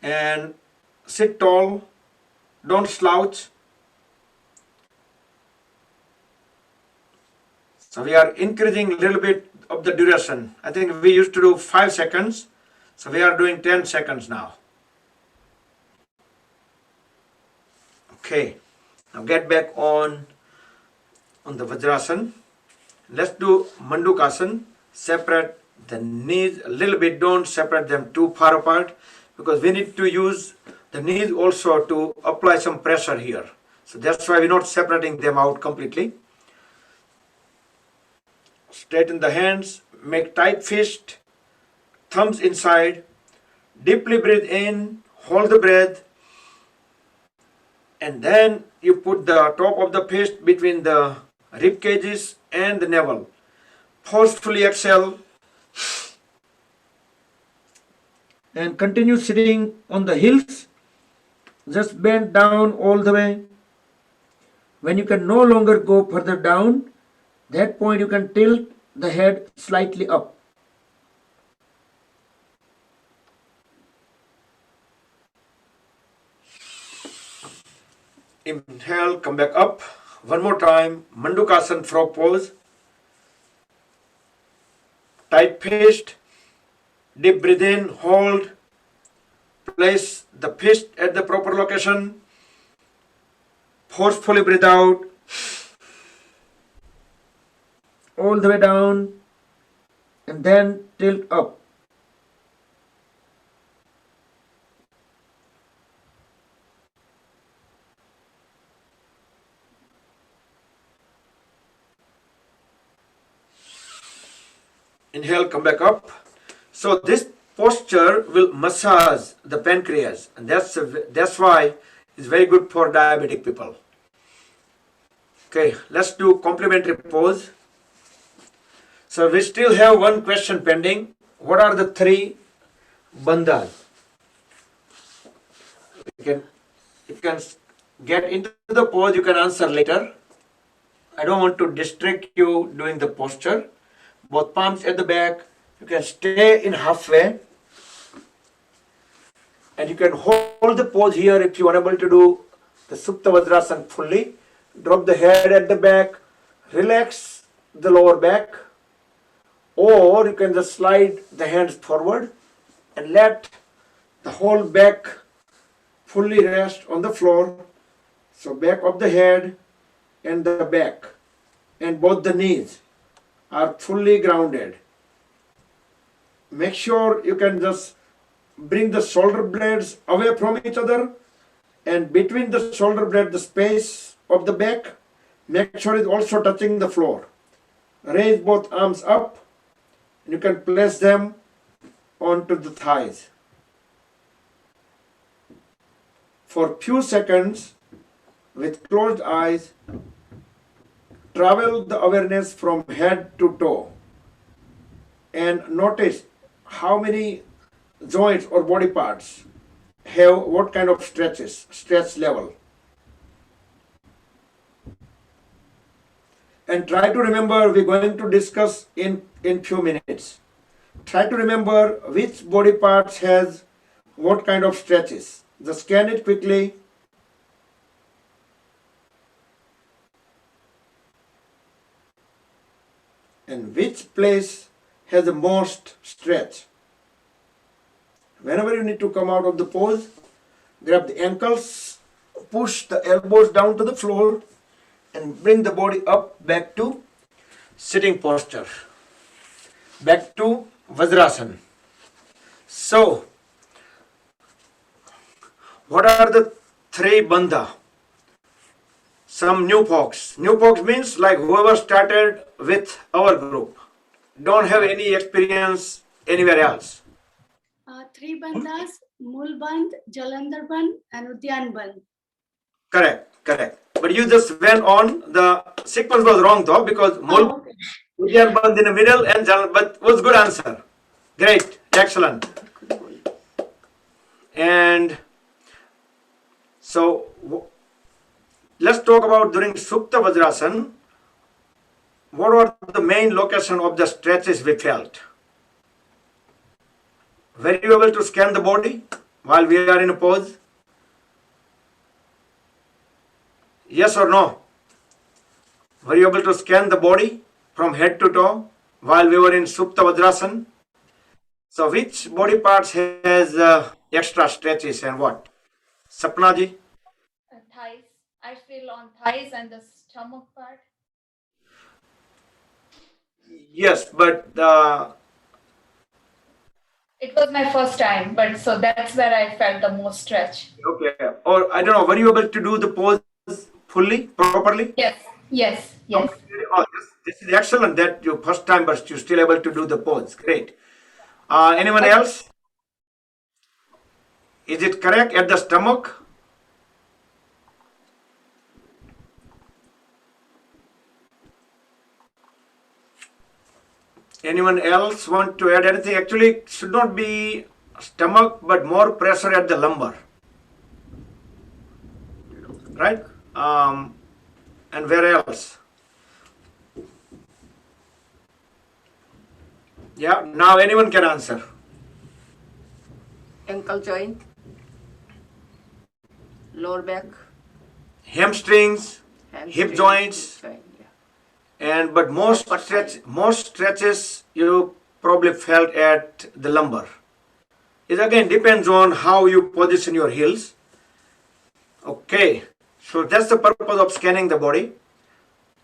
And sit tall, don't slouch. So we are increasing a little bit of the duration. I think we used to do 5 seconds. So we are doing 10 seconds now. Okay, now get back on the Vajrasana. Let's do Mandukasana. Separate the knees a little bit. Don't separate them too far apart because we need to use the knees also to apply some pressure here. So that's why we're not separating them out completely. Straighten the hands, make tight fist, thumbs inside, deeply breathe in, hold the breath, and then you put the top of the fist between the rib cages and the navel. Forcefully exhale and continue sitting on the heels. Just bend down all the way. When you can no longer go further down, that point you can tilt the head slightly up. Inhale, come back up. One more time, Mandukasana frog pose. Tight fist, deep breathe in, hold. Place the fist at the proper location. Forcefully breathe out. All the way down and then tilt up. Inhale, come back up. So this posture will massage the pancreas, and that's why it's very good for diabetic people. Okay, let's do complementary pose. So we still have one question pending. What are the 3 bandhas? You can get into the pose, you can answer later. I don't want to distract you doing the posture. Both palms at the back. You can stay in halfway. And you can hold the pose here if you are able to do the Supta Vajrasana fully. Drop the head at the back. Relax the lower back. Or you can just slide the hands forward and let the whole back fully rest on the floor. So back of the head and the back and both the knees are fully grounded. Make sure you can just bring the shoulder blades away from each other, and between the shoulder blade, the space of the back, make sure it's also touching the floor. Raise both arms up, and you can place them onto the thighs. For few seconds, with closed eyes, travel the awareness from head to toe and notice how many joints or body parts have what kind of stretch level. And try to remember, we're going to discuss in few minutes. Try to remember which body parts has what kind of stretches. Just scan it quickly. And which place has the most stretch. Whenever you need to come out of the pose, grab the ankles, push the elbows down to the floor, and bring the body up back to sitting posture. Back to Vajrasana. So, what are the three bandha? Some new folks. New folks means like whoever started with our group. Don't have any experience anywhere else. Three bandhas, Mool Bandh, Jalandhar Bandh, and Udyan Bandh. Correct. But you just went on, the sequence was wrong though, because Mool Udyan Bandh in the middle and but was good answer. Great, excellent. And so let's talk about during Supta Vajrasana, what were the main location of the stretches we felt? Were you able to scan the body while we are in a pose? Yes or no? Were you able to scan the body from head to toe while we were in Supta Vajrasana? So which body parts has extra stretches and what? Sapna ji? Thighs. I feel on thighs and the stomach part. Yes, but It was my first time, but so that's where I felt the most stretch. okay. Or I don't know, were you able to do the pose fully, properly? Yes. Oh, this is excellent that you first time, but you're still able to do the pose. Great. Anyone else? Is it correct at the stomach? Anyone else want to add anything? Actually, it should not be stomach, but more pressure at the lumbar. Right? And where else? Yeah, now anyone can answer. Ankle joint, lower back, Hamstrings, hamstring, hip joints, yeah. and but most stretches you probably felt at the lumbar. It again depends on how you position your heels. Okay, so that's the purpose of scanning the body.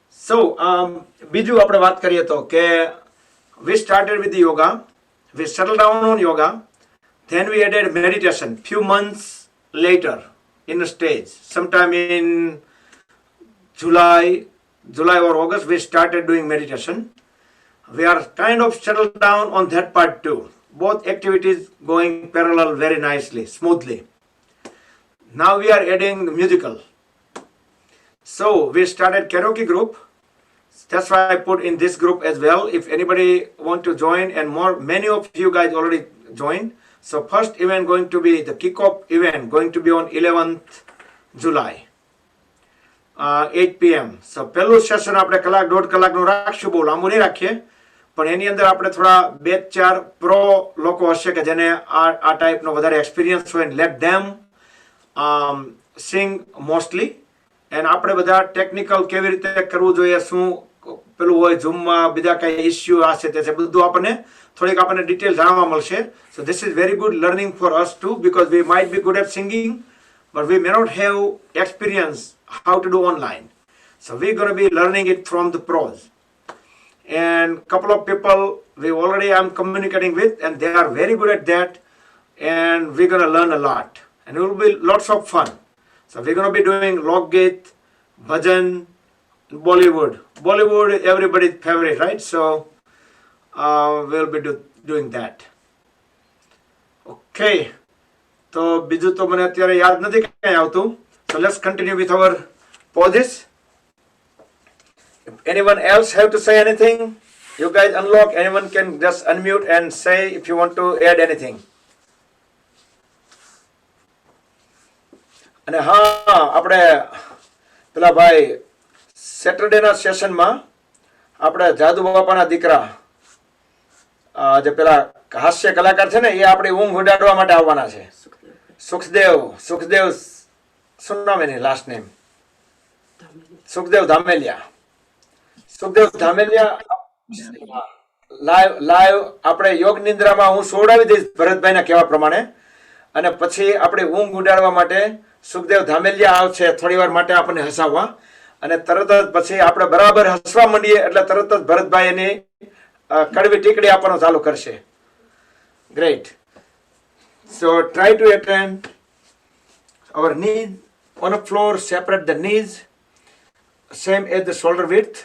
So બીજું આપણે વાત કરીએ તો કે we started with the yoga, we settled down on yoga, then we added meditation few months later in a stage, sometime in July or August we started doing meditation. We are kind of settled down on that part too. Both activities going parallel very nicely, smoothly. Now we are adding the musical. So we started karaoke group. That's why I put in this group as well. If anybody want to join, and many of you guys already joined. So first event going to be the kickoff event going to be on 11th July. 8 PM. So પહેલું session આપણે કલાક દોઢ કલાકનું રાખશું, બહુ લાંબુ નહીં રાખીએ, પણ એની અંદર આપણે થોડા 2-4 પ્રો લોકો હશે કે જેને આ ટાઈપનો વધારે એક્સપિરિયન્સ હોય, let them sing mostly. And આપણે બધા ટેકનિકલ કેવી રીતે કરવું જોઈએ, શું પેલું હોય ઝૂમમાં બીજા કઈ ઇસ્યુ આ છે તે છે, બધું આપણને થોડીક આપણને ડિટેલ જાણવા મળશે. So this is very good learning for us too, because we might be good at singing, but we may not have experience how to do online. So we're going to be learning it from the pros. and couple of people I'm communicating with, and they are very good at that, and we're gonna learn a lot, and it will be lots of fun. So we're gonna be doing Lok Git, Bhajan, Bollywood. Bollywood is everybody's favorite, right? So we'll be doing that. Okay. તો બીજું તો મને અત્યારે યાદ નથી કઈ આવતું. So let's continue with our pauses. If anyone else have to say anything, you guys unlock. Anyone can just unmute and say if you want to add anything. અને હા, આપણે પેલા ભાઈ સેટરડેના સેશનમાં આપણે જાદુ બાપાના દીકરા જે પેલા હાસ્ય કલાકાર છે ને, એ આપણી ઊંઘ ઉડાડવા માટે આવવાના છે. સુખદેવ શું નામ એની last name? Sukhdev Dhameliya live આપણે યોગ નિંદ્રામાં હું સોડાવી દઈશ ભરતભાઈના કહેવા પ્રમાણે, અને પછી આપણે ઊંઘ ઉડાડવા માટે સુખદેવ ધામેલિયા આવશે થોડી વાર માટે આપણને હસાવવા, અને તરત જ પછી આપણે બરાબર હસવા માંડીએ એટલે તરત જ ભરતભાઈ એની કડવી ટીકડી આપવાનું ચાલુ કરશે. Great. So try to attend. Our knees on the floor, separate the knees, same as the shoulder width.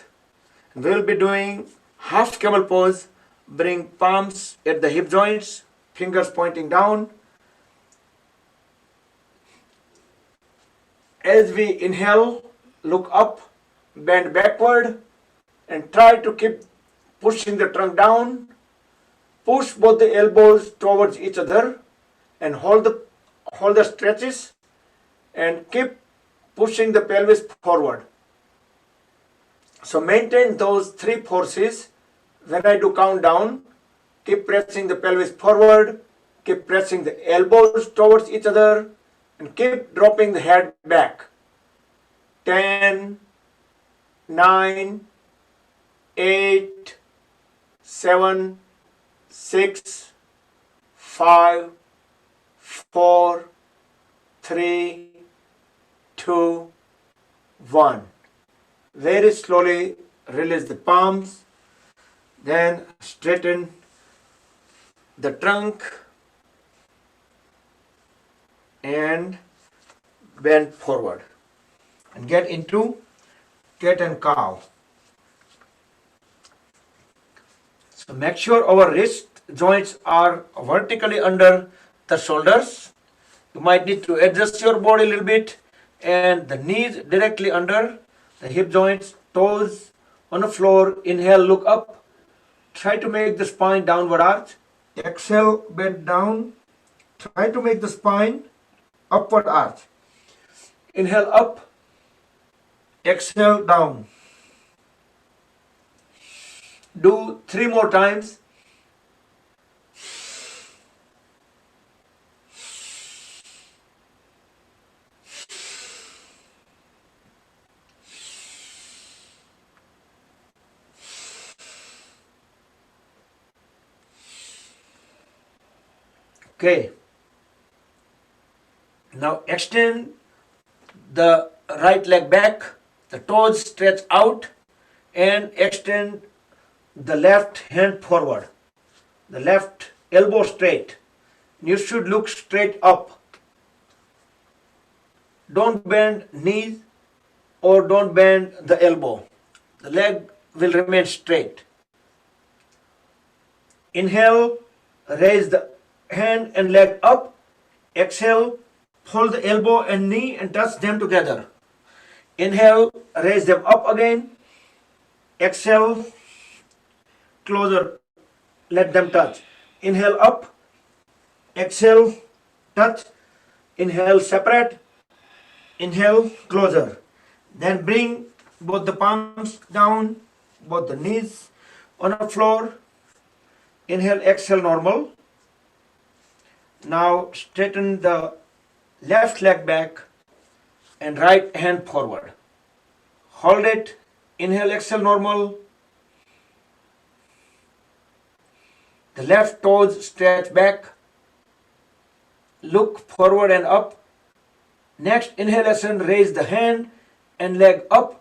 We will be doing half camel pose. Bring palms at the hip joints, fingers pointing down. As we inhale, look up, bend backward, and try to keep pushing the trunk down. Push both the elbows towards each other and hold the stretches and keep pushing the pelvis forward. So maintain those three forces. When I do countdown, keep pressing the pelvis forward, keep pressing the elbows towards each other, and keep dropping the head back. 10, 9, 8, 7, 6, 5, 4, 3, 2, 1. Very slowly release the palms, then straighten the trunk and bend forward and get into cat and cow. So make sure our wrist joints are vertically under the shoulders. You might need to adjust your body a little bit, and the knees directly under the hip joints, toes on the floor. Inhale, look up. Try to make the spine downward arch. Exhale, bend down. Try to make the spine upward arch. Inhale up. Exhale down. Do 3 more times. Okay. Now extend the right leg back, the toes stretch out, and extend the left hand forward, the left elbow straight. You should look straight up. Don't bend knees or don't bend the elbow. The leg will remain straight. Inhale, raise the hand and leg up. Exhale, hold the elbow and knee and touch them together. Inhale, raise them up again. Exhale, closer, let them touch. Inhale up, exhale, touch. Inhale, separate. Inhale, closer. Then bring both the palms down, both the knees on the floor. Inhale, exhale, normal. Now straighten the left leg back and right hand forward. Hold it. Inhale, exhale, normal. The left toes stretch back. Look forward and up. Next inhalation, raise the hand and leg up.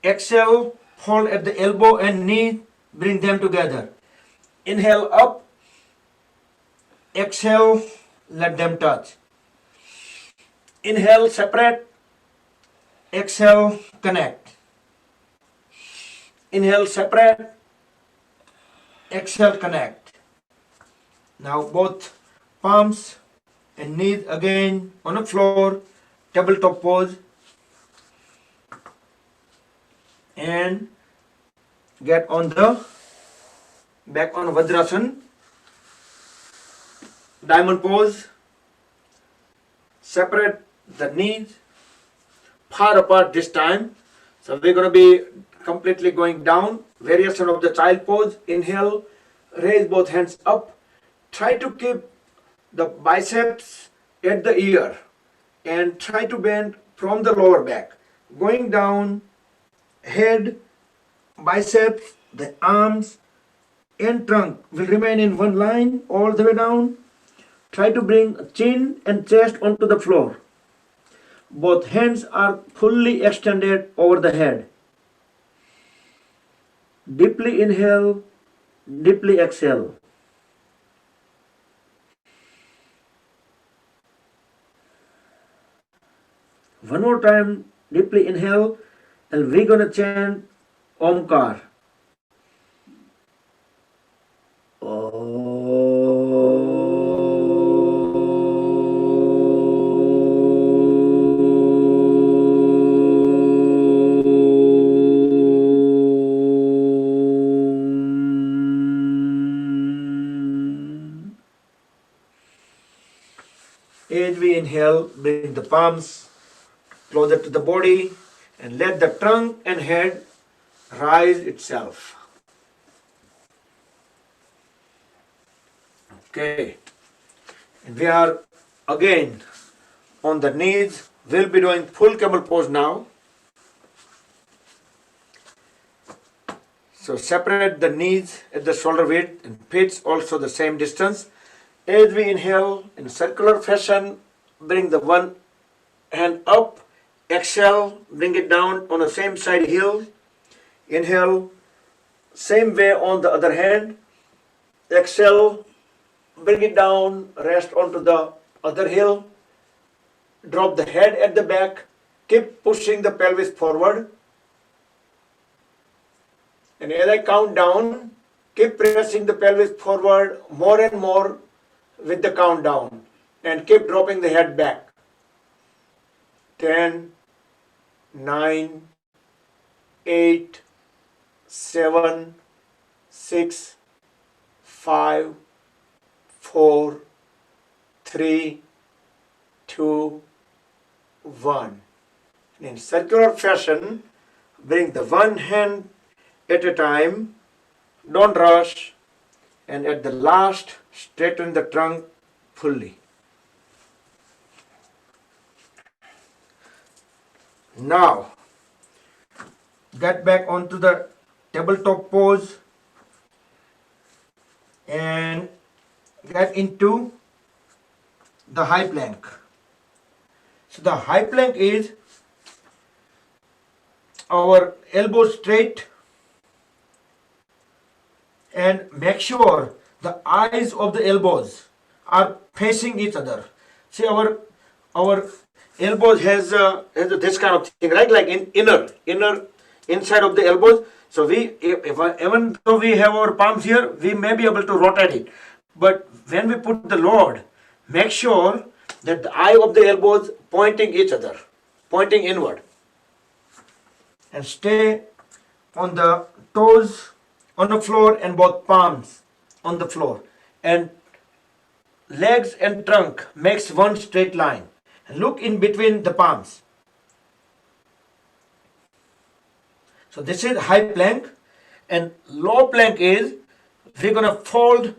Exhale, hold at the elbow and knee. bring them together. Inhale up, exhale, let them touch. Inhale, separate, exhale, connect. Inhale, separate, exhale, connect. Now both palms and knees again on the floor, tabletop pose, and get on the back on Vajrasan, diamond pose. Separate the knees far apart this time. So we're going to be completely going down. Variation of the child pose. Inhale, raise both hands up. Try to keep the biceps at the ear and try to bend from the lower back. Going down, head, biceps, the arms and trunk will remain in one line all the way down. Try to bring chin and chest onto the floor. Both hands are fully extended over the head. Deeply inhale, deeply exhale. One more time, deeply inhale, and we're gonna chant Omkar. As we inhale, bring the palms closer to the body and let the trunk and head rise itself. Okay. And we are again on the knees. We'll be doing full camel pose now. So separate the knees at the shoulder width and pitch also the same distance. As we inhale in circular fashion, bring the one hand up, exhale, bring it down on the same side heel. Inhale, same way on the other hand. Exhale, bring it down, rest onto the other heel. Drop the head at the back, keep pushing the pelvis forward. And as I count down, keep pressing the pelvis forward more and more with the countdown and keep dropping the head back. 10, 9, 8, 7, 6, 5, 4, 3, 2, 1. And in circular fashion, bring the one hand at a time, don't rush, and at the last, straighten the trunk fully. Now, get back onto the tabletop pose and get into the high plank. So the high plank is our elbow straight, and make sure the eyes of the elbows are facing each other. See, our elbows has this kind of thing, right? Like inner inside of the elbows. So even though we have our palms here, we may be able to rotate it. But when we put the load, make sure that the eye of the elbows pointing each other, pointing inward, and stay on the toes on the floor and both palms on the floor, and legs and trunk makes one straight line, and look in between the palms. So this is high plank, and low plank is we're gonna fold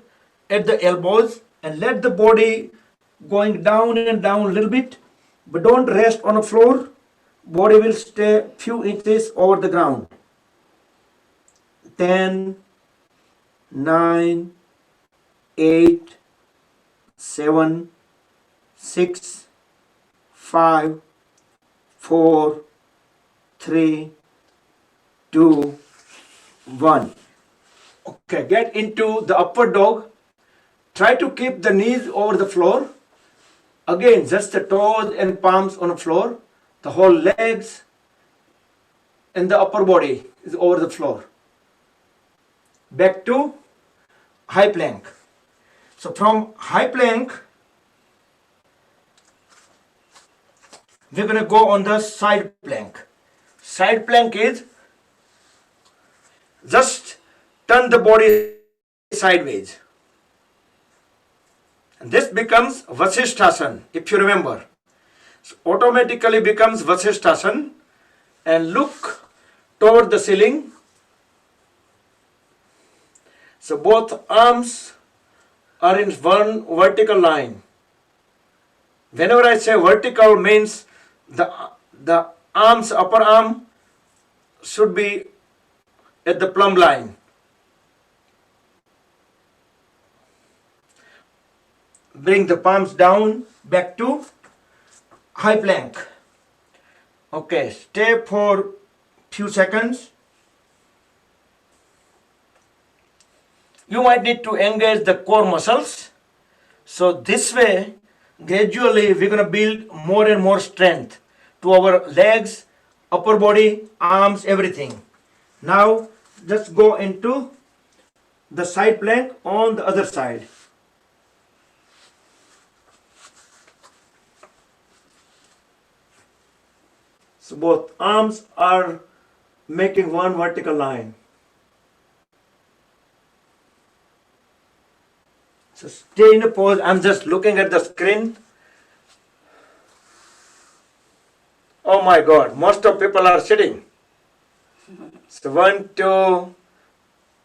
at the elbows and let the body going down and down a little bit, but don't rest on the floor. Body will stay few inches over the ground. 10, 9, 8, 7, 6, 5, 4, 3, 2, 1. Okay, get into the upward dog. Try to keep the knees over the floor. Again, just the toes and palms on the floor. The whole legs and the upper body is over the floor. Back to high plank. So from high plank, we're going to go on the side plank. Side plank is just turn the body sideways. And this becomes Vasishthasana, if you remember. So automatically becomes Vasishthasana, and look toward the ceiling. So both arms are in one vertical line. Whenever I say vertical means the arms, upper arm should be at the plumb line. Bring the palms down, back to high plank. Okay, stay for few seconds. You might need to engage the core muscles. So this way, gradually we're going to build more and more strength to our legs, upper body, arms, everything. Now just go into the side plank on the other side. So both arms are making one vertical line. So stay in a pose. I'm just looking at the screen. Oh my God, most of people are sitting. So 1, 2,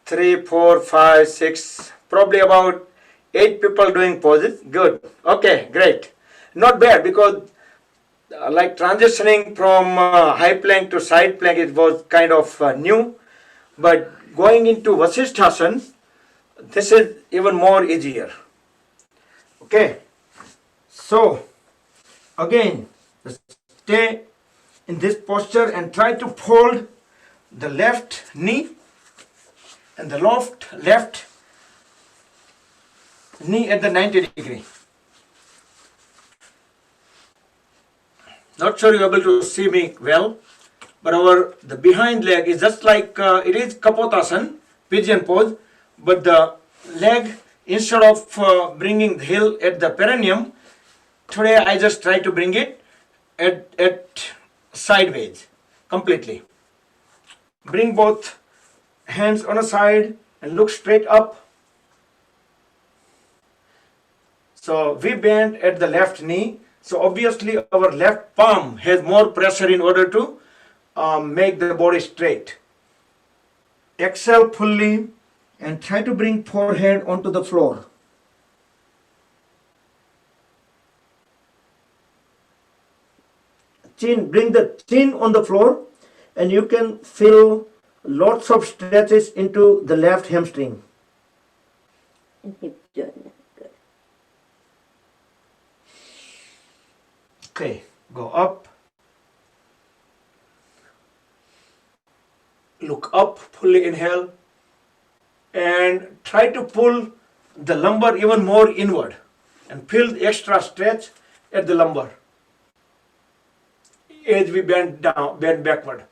3, 4, 5, 6, probably about 8 people doing poses. Good. Okay, great. Not bad, because like transitioning from high plank to side plank, it was kind of new. But going into Vasishthasana, this is even more easier. Okay. So again, stay in this posture and try to fold the left knee and the left knee at the 90 degree. Not sure you're able to see me well, but the behind leg is just like it is Kapotasana, pigeon pose, but the leg, instead of bringing the heel at the perineum, today I just try to bring it at sideways completely. Bring both hands on a side and look straight up. So we bend at the left knee. So obviously our left palm has more pressure in order to make the body straight. Exhale fully and try to bring forehead onto the floor. Bring the chin on the floor, and you can feel lots of stretches into the left hamstring. And hip joint. Good. Okay, go up. Look up, fully inhale, and try to pull the lumbar even more inward and feel the extra stretch at the lumbar as we bend backward.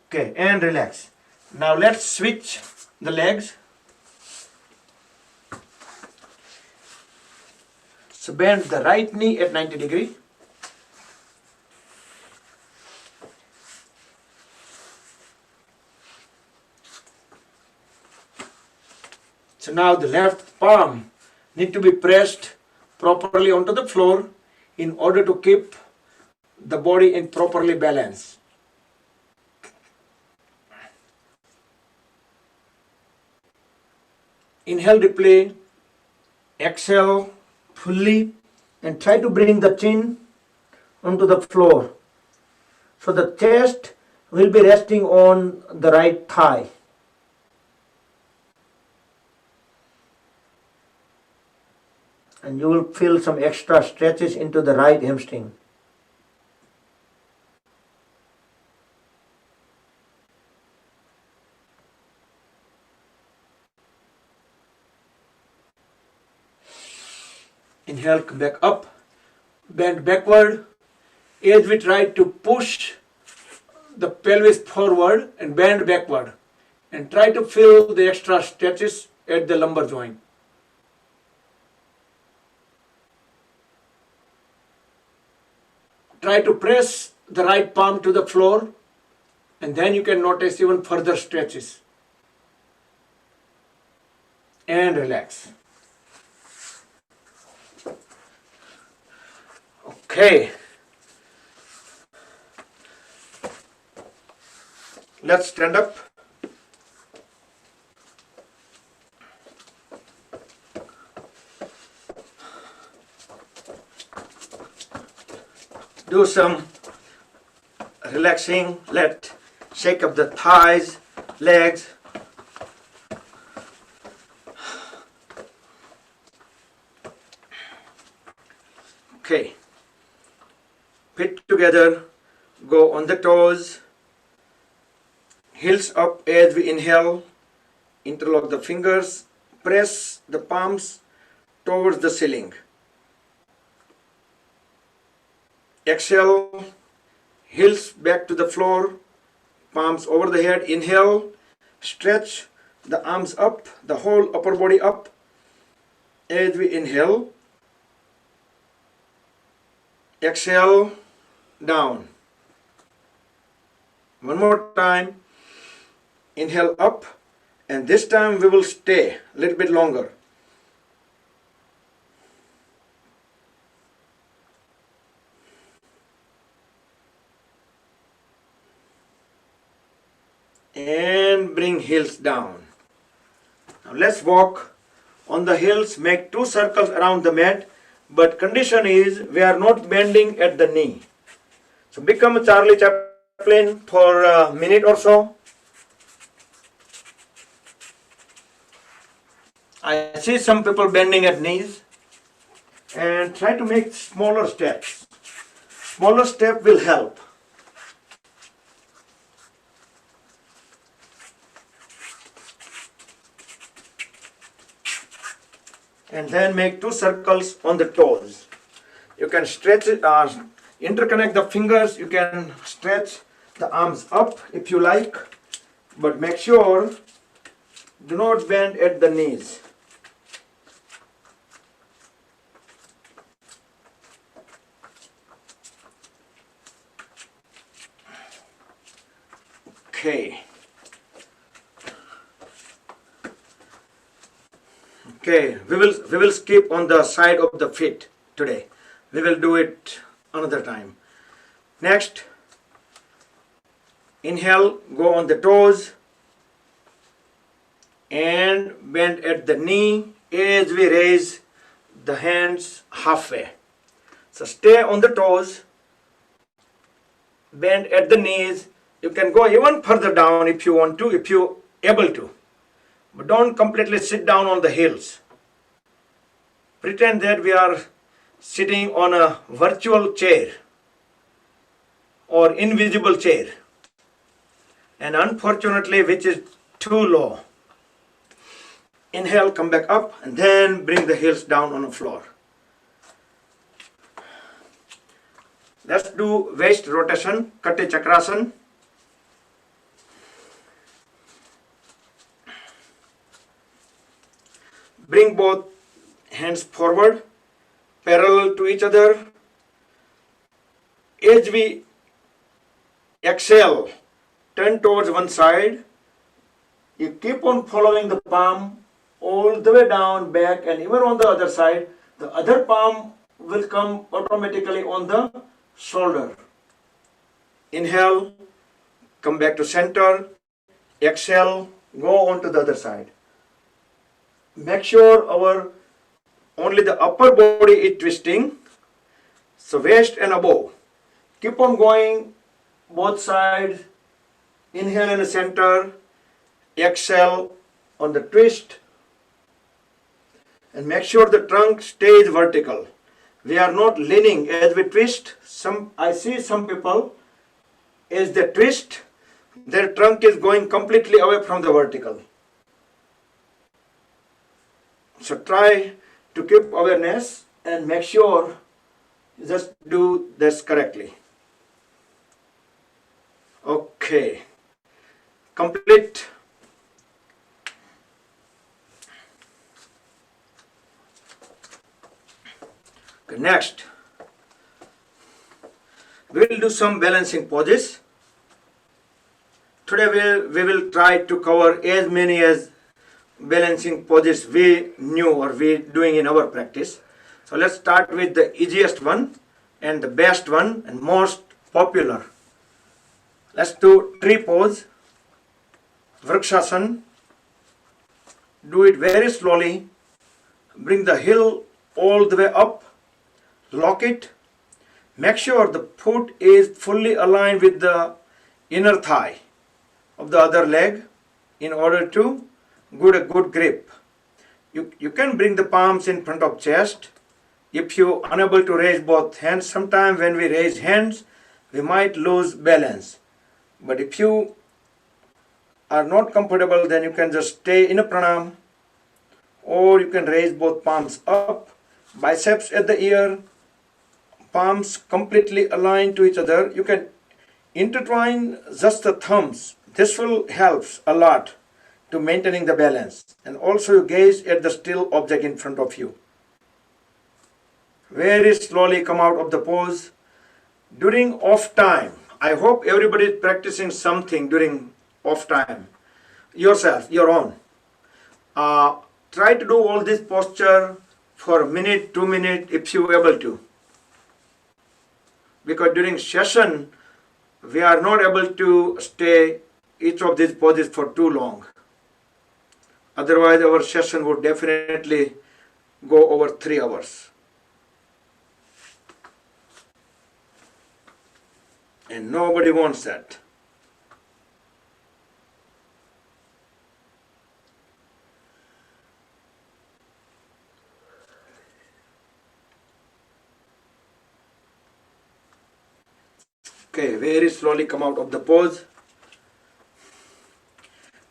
Okay, and relax. Now let's switch the legs. So bend the right knee at 90 degree. So now the left palm need to be pressed properly onto the floor in order to keep the body in properly balance. Inhale deeply, exhale fully, and try to bring the chin onto the floor. So the chest will be resting on the right thigh. And you will feel some extra stretches into the right hamstring. Inhale, come back up, bend backward. As we try to push the pelvis forward and bend backward, and try to feel the extra stretches at the lumbar joint. Try to press the right palm to the floor, and then you can notice even further stretches. And relax. Okay. Let's stand up. Do some relaxing. Let shake up the thighs, legs. Okay. Feet together. Go on the toes. Heels up as we inhale. Interlock the fingers. Press the palms towards the ceiling. Exhale, heels back to the floor, palms over the head. Inhale, stretch the arms up, the whole upper body up. As we inhale, exhale, down. One more time. Inhale up, and this time we will stay a little bit longer. And bring heels down. Now let's walk on the heels, make 2 circles around the mat, but condition is we are not bending at the knee. So become Charlie Chaplin for a minute or so. I see some people bending at knees, and try to make smaller steps. Smaller step will help. And then make 2 circles on the toes. You can stretch it, interconnect the fingers. You can stretch the arms up if you like, but make sure do not bend at the knees. Okay. Okay, we will skip on the side of the feet today. We will do it another time. Next, inhale, go on the toes and bend at the knee as we raise the hands halfway. So stay on the toes, bend at the knees. You can go even further down if you want to, if you're able to. But don't completely sit down on the heels. Pretend that we are sitting on a virtual chair or invisible chair, and unfortunately which is too low. Inhale, come back up, and then bring the heels down on the floor. Let's do waist rotation, Kati Chakrasana. Bring both hands forward, parallel to each other. As we exhale, turn towards one side. You keep on following the palm all the way down, back, and even on the other side. The other palm will come automatically on the shoulder. Inhale, come back to center. Exhale, go on to the other side. Make sure only the upper body is twisting, so waist and above. Keep on going both sides. Inhale in the center, exhale on the twist, and make sure the trunk stays vertical. We are not leaning as we twist. I see some people, as they twist, their trunk is going completely away from the vertical. So try to keep awareness and make sure you just do this correctly. Okay, complete. Okay, next, we will do some balancing poses. Today we will try to cover as many as balancing poses we knew or we doing in our practice. So let's start with the easiest one and the best one and most popular. Let's do tree pose, Vrikshasana. Do it very slowly. Bring the heel all the way up. Lock it. Make sure the foot is fully aligned with the inner thigh of the other leg in order to get a good grip. You can bring the palms in front of chest. If you are unable to raise both hands, sometimes when we raise hands, we might lose balance. But if you are not comfortable, then you can just stay in a pranam, or you can raise both palms up, biceps at the ear, palms completely aligned to each other. You can intertwine just the thumbs. This will help a lot to maintaining the balance. And also you gaze at the still object in front of you. Very slowly come out of the pose. During off time, I hope everybody is practicing something during off time. Yourself, your own. Try to do all this posture for a minute, 2 minutes if you are able to. Because during session, we are not able to stay each of these poses for too long. Otherwise, our session would definitely go over 3 hours. And nobody wants that. Okay, very slowly come out of the pose.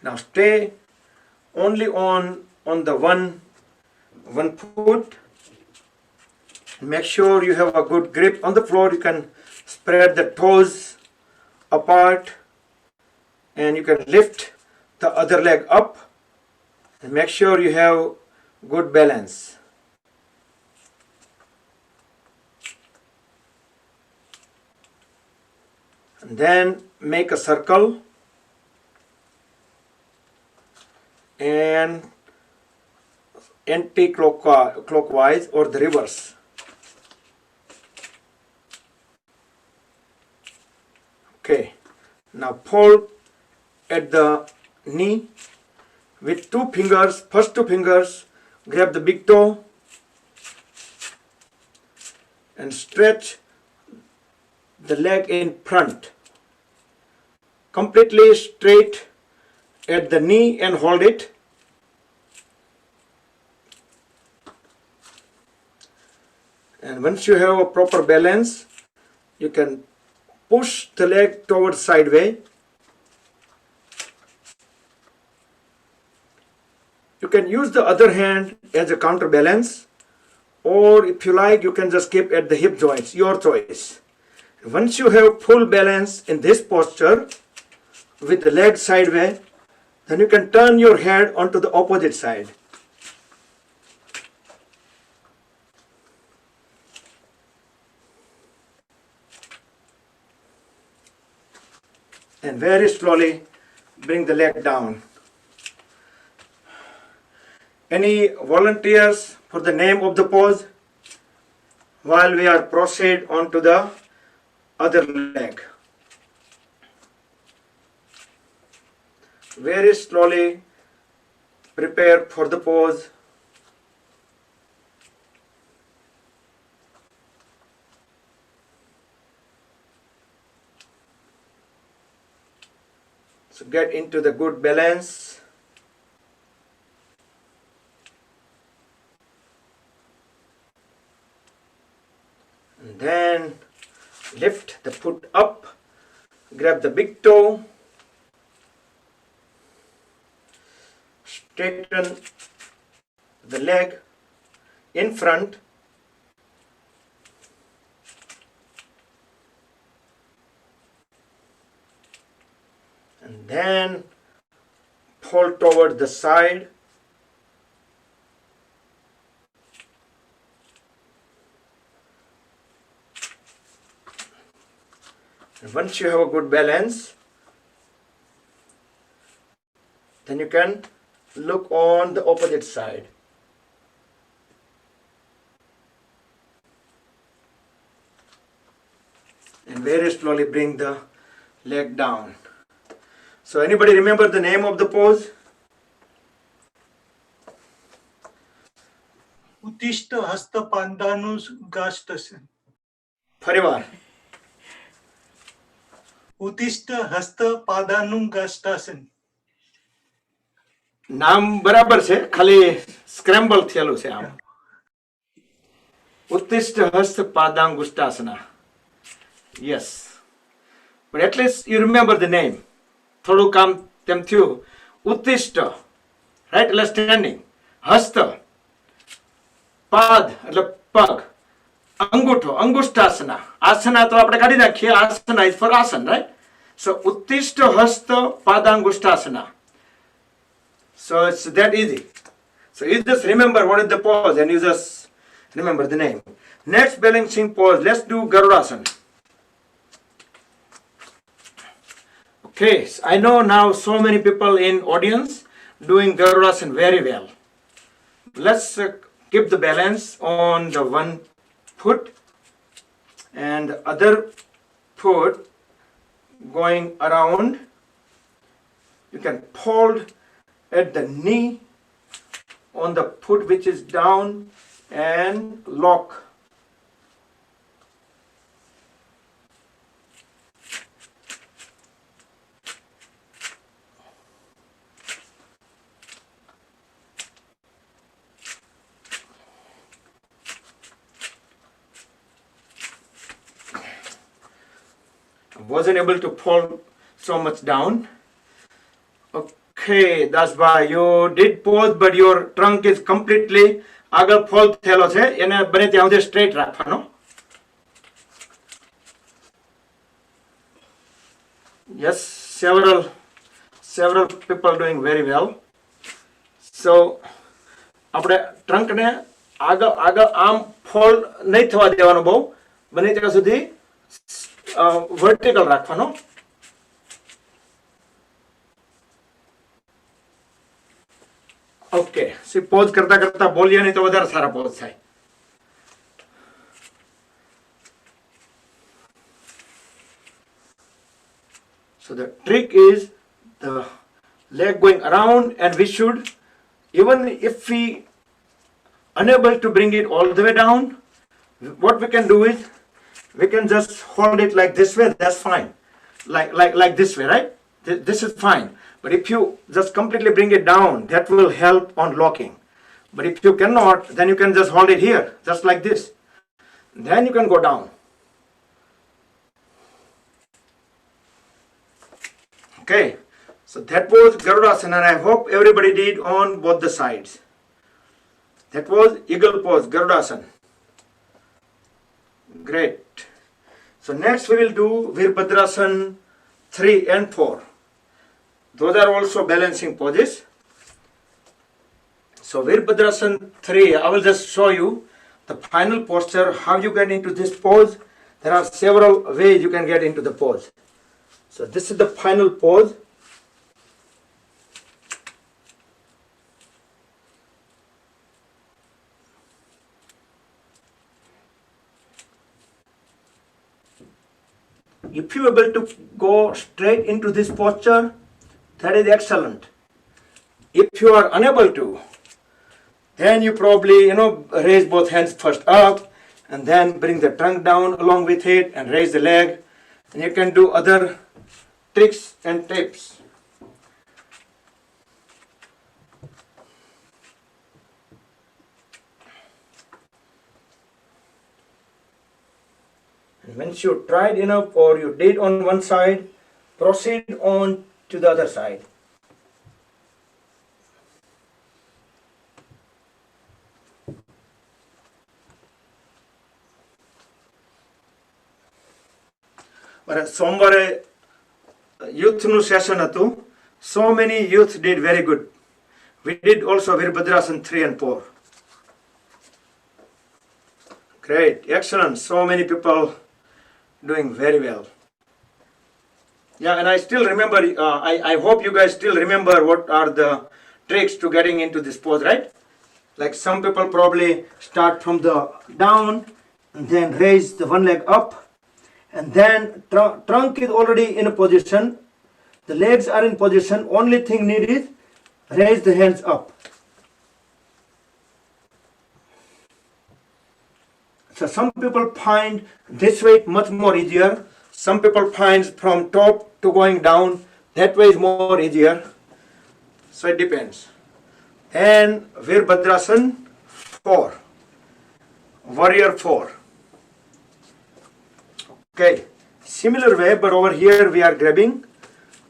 Now stay only on the one foot. Make sure you have a good grip on the floor. You can spread the toes apart and you can lift the other leg up and make sure you have good balance. And then make a circle and anti-clockwise or the reverse. Okay, now fold at the knee with 2 fingers. First 2 fingers, grab the big toe and stretch the leg in front. Completely straight at the knee and hold it. And once you have a proper balance, you can push the leg towards sideways. You can use the other hand as a counterbalance, or if you like, you can just keep at the hip joints, your choice. Once you have full balance in this posture with the leg sideways, then you can turn your head onto the opposite side. And very slowly bring the leg down. Any volunteers for the name of the pose while we are proceed on to the other leg? Very slowly prepare for the pose. So get into the good balance. And then lift the foot up, grab the big toe, straighten the leg in front then fold toward the side. And once you have a good balance, then you can look on the opposite side. And very slowly bring the leg down. So anybody remember the name of the pose? ઉત્તિષ્ઠ હસ્ત પાદાનુગાષ્ટાસન. ફરીવાર. ઉત્તિષ્ઠ હસ્ત પાદાનુગાષ્ટાસન. નામ બરાબર છે, ખાલી scramble થયેલું છે આમ. ઉત્તિષ્ઠ હસ્ત પાદાંગુષ્ટાસના. Yes. But at least you remember the name. થોડું કામ તેમ થયું. ઉત્તિષ્ઠ, right? એટલે standing. હસ્ત, પાદ એટલે પગ, અંગૂઠો, અંગુષ્ટાસના. આસના તો આપણે કાઢી નાખીએ. આસના is for આસન, right? So ઉત્તિષ્ઠ હસ્ત પાદાંગુષ્ટાસના. So it's that easy. So you just remember what is the pose and you just remember the name. Next balancing pose, let's do Garudasana. Okay, so I know now so many people in audience doing Garudasana very well. Let's keep the balance on the one foot and the other foot going around. You can fold at the knee on the foot which is down and lock. Wasn't able to fold so much down. Okay, that's why you did pose but your trunk is completely આગળ fold થયેલો છે. એને બને ત્યાં સુધી straight રાખવાનો. Yes, several people doing very well. So આપણે trunk ને આગળ આમ fold નહીં થવા દેવાનો બહુ. બને ત્યાં સુધી vertical રાખવાનો. ઓકે, સી પોઝ કરતા કરતા બોલીએ નહીં તો વધારે સારા પોઝ થાય. So the trick is the leg going around, and we should, even if we unable to bring it all the way down, what we can do is we can just hold it like this way. That's fine. Like this way, right? This is fine. But if you just completely bring it down, that will help on locking. But if you cannot, then you can just hold it here, just like this. Then you can go down. Okay, so that was Garudasana, and I hope everybody did on both the sides. That was eagle pose, Garudasana. Great. So next we will do Virabhadrasana 3 and 4. Those are also balancing poses. So Virabhadrasana 3, I will just show you the final posture, how you get into this pose. There are several ways you can get into the pose. So this is the final pose. If you are able to go straight into this posture, that is excellent. If you are unable to, then you probably, raise both hands first up and then bring the trunk down along with it and raise the leg. And you can do other tricks and tips. And once you tried enough or you did on one side, proceed on to the other side. સોમવારે youth nu session હતું. So many youth did very good. We did also Virabhadrasana 3 and 4. Great, excellent. So many people doing very well. Yeah, and I still remember, I hope you guys still remember what are the tricks to getting into this pose, right? Like some people probably start from the down and then raise the one leg up, and then trunk is already in a position, the legs are in position, only thing needed is raise the hands up. So some people find this way much more easier. Some people find from top to going down, that way is more easier. So it depends. And Virabhadrasana 4, Warrior 4. Okay, similar way, but over here we are grabbing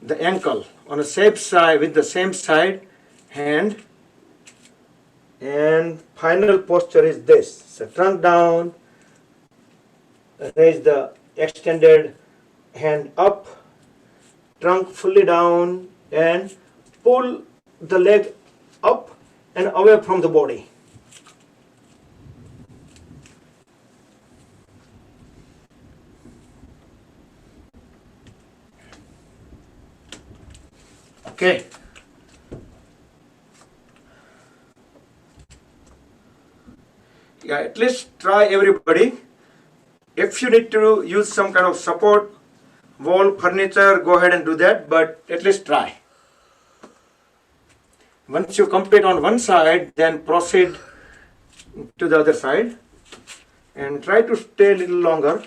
the ankle on the same side with the same side hand. And final posture is this. So trunk down, raise the extended hand up, trunk fully down, and pull the leg up and away from the body. Okay. Yeah, at least try everybody. If you need to use some kind of support, wall, furniture, go ahead and do that, but at least try. Once you complete on one side, then proceed to the other side and try to stay a little longer.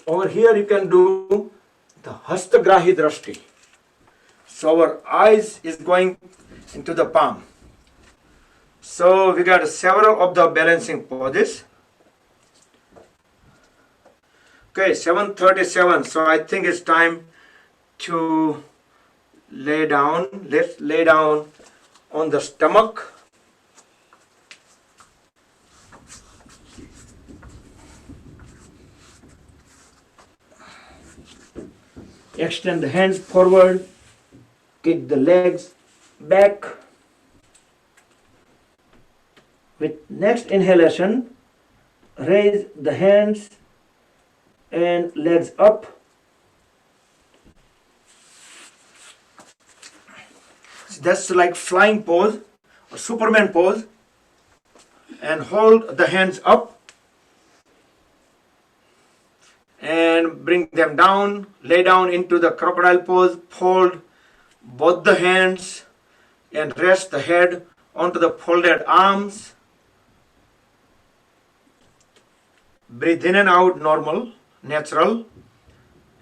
Over here you can do the Hastagrahi Drashti. So our eyes is going into the palm. So we got several of the balancing poses. Okay, 7:37. So I think it's time to lay down. Let's lay down on the stomach. Extend the hands forward, kick the legs back. With next inhalation, raise the hands and legs up. So that's like flying pose or Superman pose. And hold the hands up. And bring them down, lay down into the crocodile pose, fold both the hands and rest the head onto the folded arms. Breathe in and out normal, natural,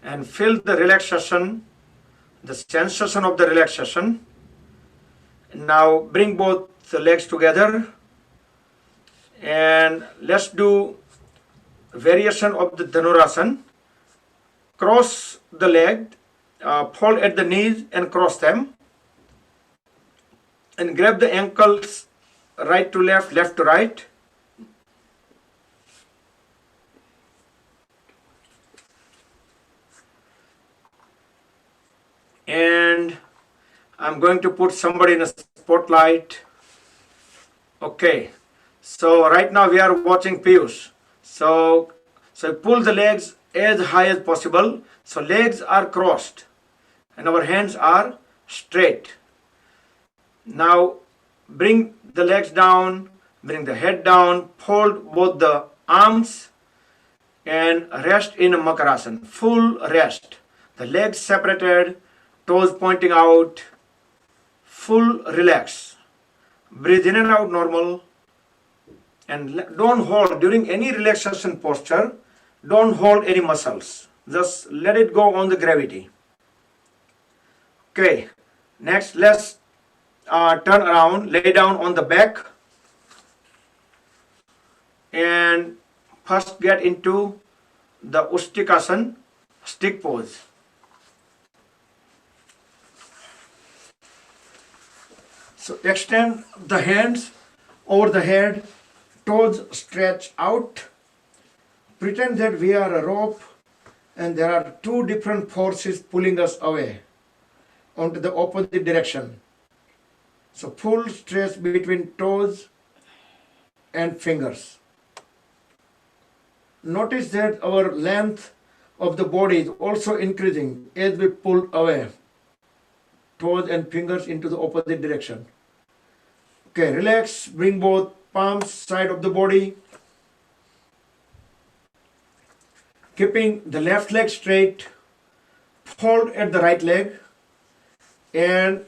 and feel the relaxation, the sensation of the relaxation. Now bring both the legs together and let's do variation of the Dhanurasana. Cross the leg, fold at the knees and cross them, and grab the ankles right to left, left to right. And I'm going to put somebody in a spotlight. Okay, so right now we are watching Piyush. So pull the legs as high as possible. So legs are crossed and our hands are straight. Now bring the legs down, bring the head down, fold both the arms and rest in Makarasana. Full rest. The legs separated, toes pointing out, full relax. Breathe in and out normal. And don't hold during any relaxation posture, don't hold any muscles. Just let it go on the gravity. Okay, next let's turn around, lay down on the back, and first get into the Ustikasana, stick pose. So extend the hands over the head, toes stretch out. Pretend that we are a rope and there are two different forces pulling us away onto the opposite direction. So full stretch between toes and fingers. Notice that our length of the body is also increasing as we pull away toes and fingers into the opposite direction. Okay, relax, bring both palms side of the body. Keeping the left leg straight, fold at the right leg and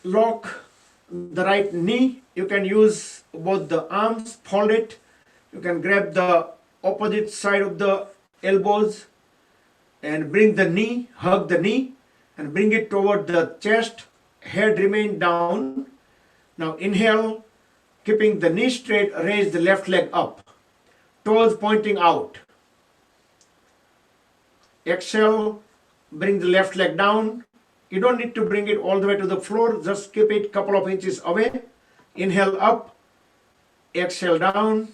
lock the right knee. You can use both the arms, fold it. You can grab the opposite side of the elbows and bring the knee, hug the knee and bring it toward the chest. Head remain down. Now inhale, keeping the knee straight, raise the left leg up, toes pointing out. Exhale, bring the left leg down. You don't need to bring it all the way to the floor, just keep it couple of inches away. Inhale up, exhale down,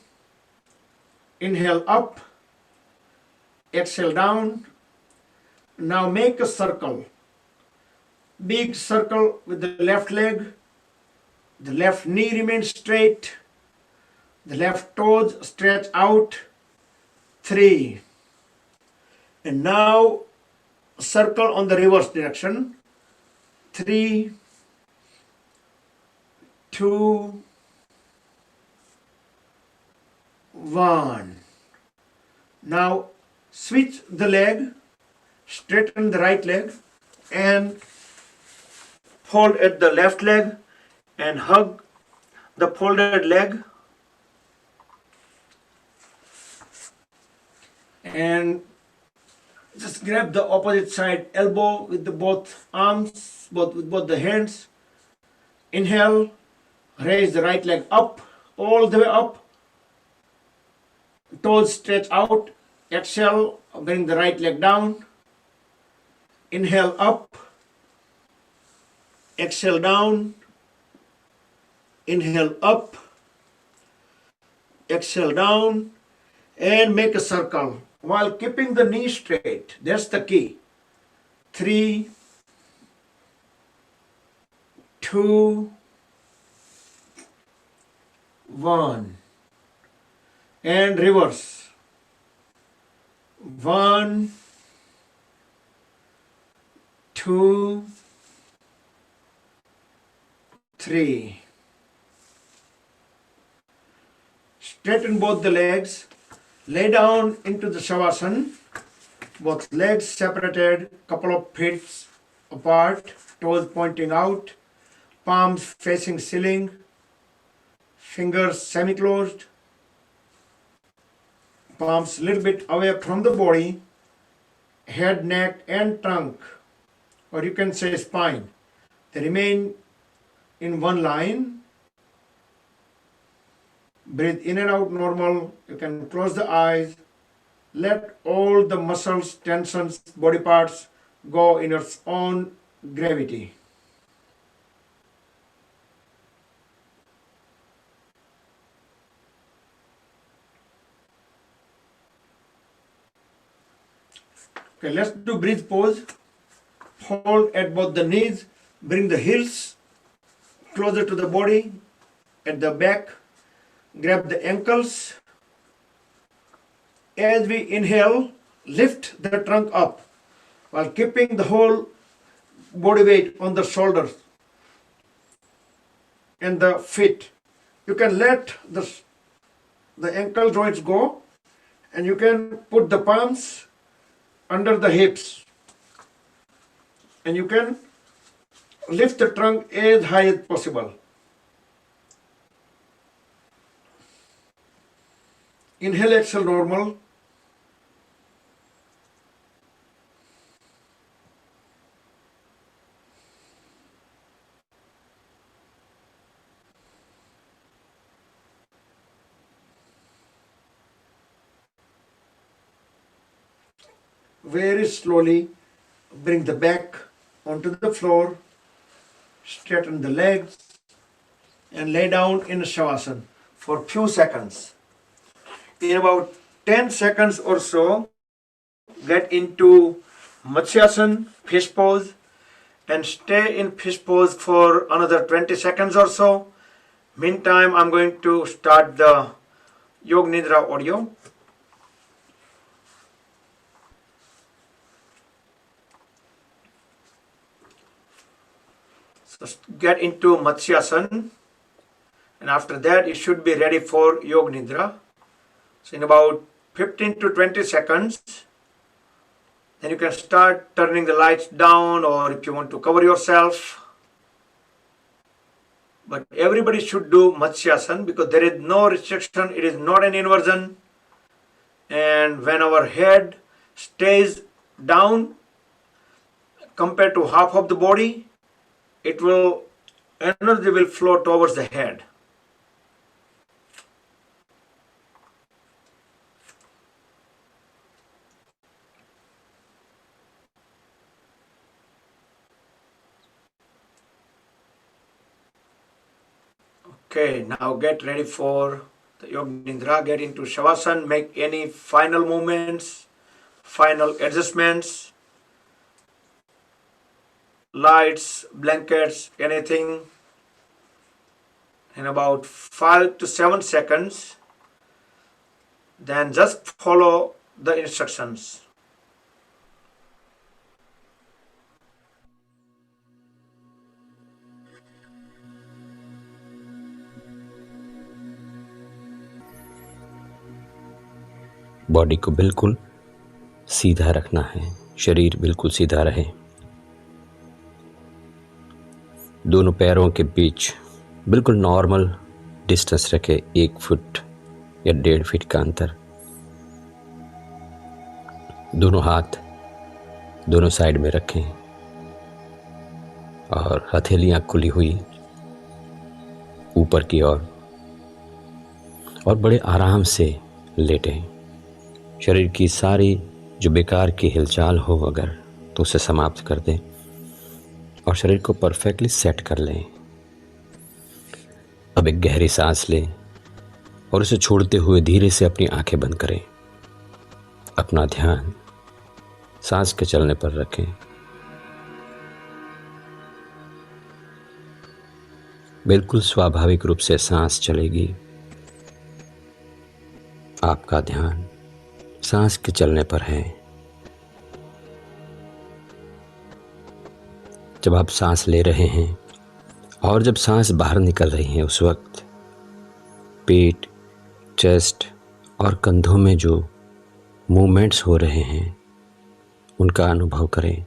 inhale up, exhale down. Now make a circle, big circle with the left leg. The left knee remains straight. The left toes stretch out. 3. And now circle on the reverse direction. 3, 2, 1. Now switch the leg, straighten the right leg and fold at the left leg and hug the folded leg and just grab the opposite side elbow with the both arms, with both the hands. Inhale, raise the right leg up, all the way up. Toes stretch out. Exhale, bring the right leg down. Inhale up. Exhale down. Inhale up. Exhale down. And make a circle while keeping the knee straight. That's the key. 3, 2, 1. And reverse. 1, 2, 3. Straighten both the legs. Lay down into the Shavasana. Both legs separated, couple of feet apart, toes pointing out, palms facing ceiling, fingers semi-closed, palms a little bit away from the body, head, neck and trunk, or you can say spine. They remain in one line. Breathe in and out normal. You can close the eyes. Let all the muscles, tensions, body parts go in its own gravity. Okay, let's do bridge pose. Hold at both the knees. Bring the heels closer to the body at the back. Grab the ankles. As we inhale, lift the trunk up while keeping the whole body weight on the shoulders and the feet. You can let the ankle joints go and you can put the palms under the hips and you can lift the trunk as high as possible. Inhale, exhale normal. very slowly bring the back onto the floor, straighten the legs, and lay down in Shavasana for few seconds. In about 10 seconds or so, get into Matsyasana, fish pose, and stay in fish pose for another 20 seconds or so. Meantime, I'm going to start the Yog Nidra audio. So get into Matsyasana, and after that you should be ready for Yog Nidra. So in about 15 to 20 seconds, then you can start turning the lights down, or if you want to cover yourself. But everybody should do Matsyasana because there is no restriction, it is not an inversion. And when our head stays down compared to half of the body, energy will flow towards the head. Okay, now get ready for the Yoga Nidra. Get into Shavasana. Make any final movements, final adjustments, lights, blankets, anything. In about 5 to 7 seconds, then just follow the instructions. Body को बिल्कुल सीधा रखना है, शरीर बिल्कुल सीधा रहे। दोनों पैरों के बीच बिल्कुल नॉर्मल डिस्टेंस रखे, 1 फुट या 1.5 फीट का अंतर। दोनों हाथ दोनों साइड में रखें और हथेलियां खुली हुई ऊपर की ओर, और बड़े आराम से लेटें। शरीर की सारी जो बेकार की हिलचाल हो अगर, तो उसे समाप्त कर दें और शरीर को परफेक्टली सेट कर लें। अब एक गहरी सांस लें और उसे छोड़ते हुए धीरे से अपनी आंखें बंद करें। अपना ध्यान सांस के चलने पर रखें। बिल्कुल स्वाभाविक रूप से सांस चलेगी। आपका ध्यान सांस के चलने पर है। जब आप सांस ले रहे हैं और जब सांस बाहर निकल रही है, उस वक्त पेट, चेस्ट और कंधों में जो मूवमेंट्स हो रहे हैं उनका अनुभव करें।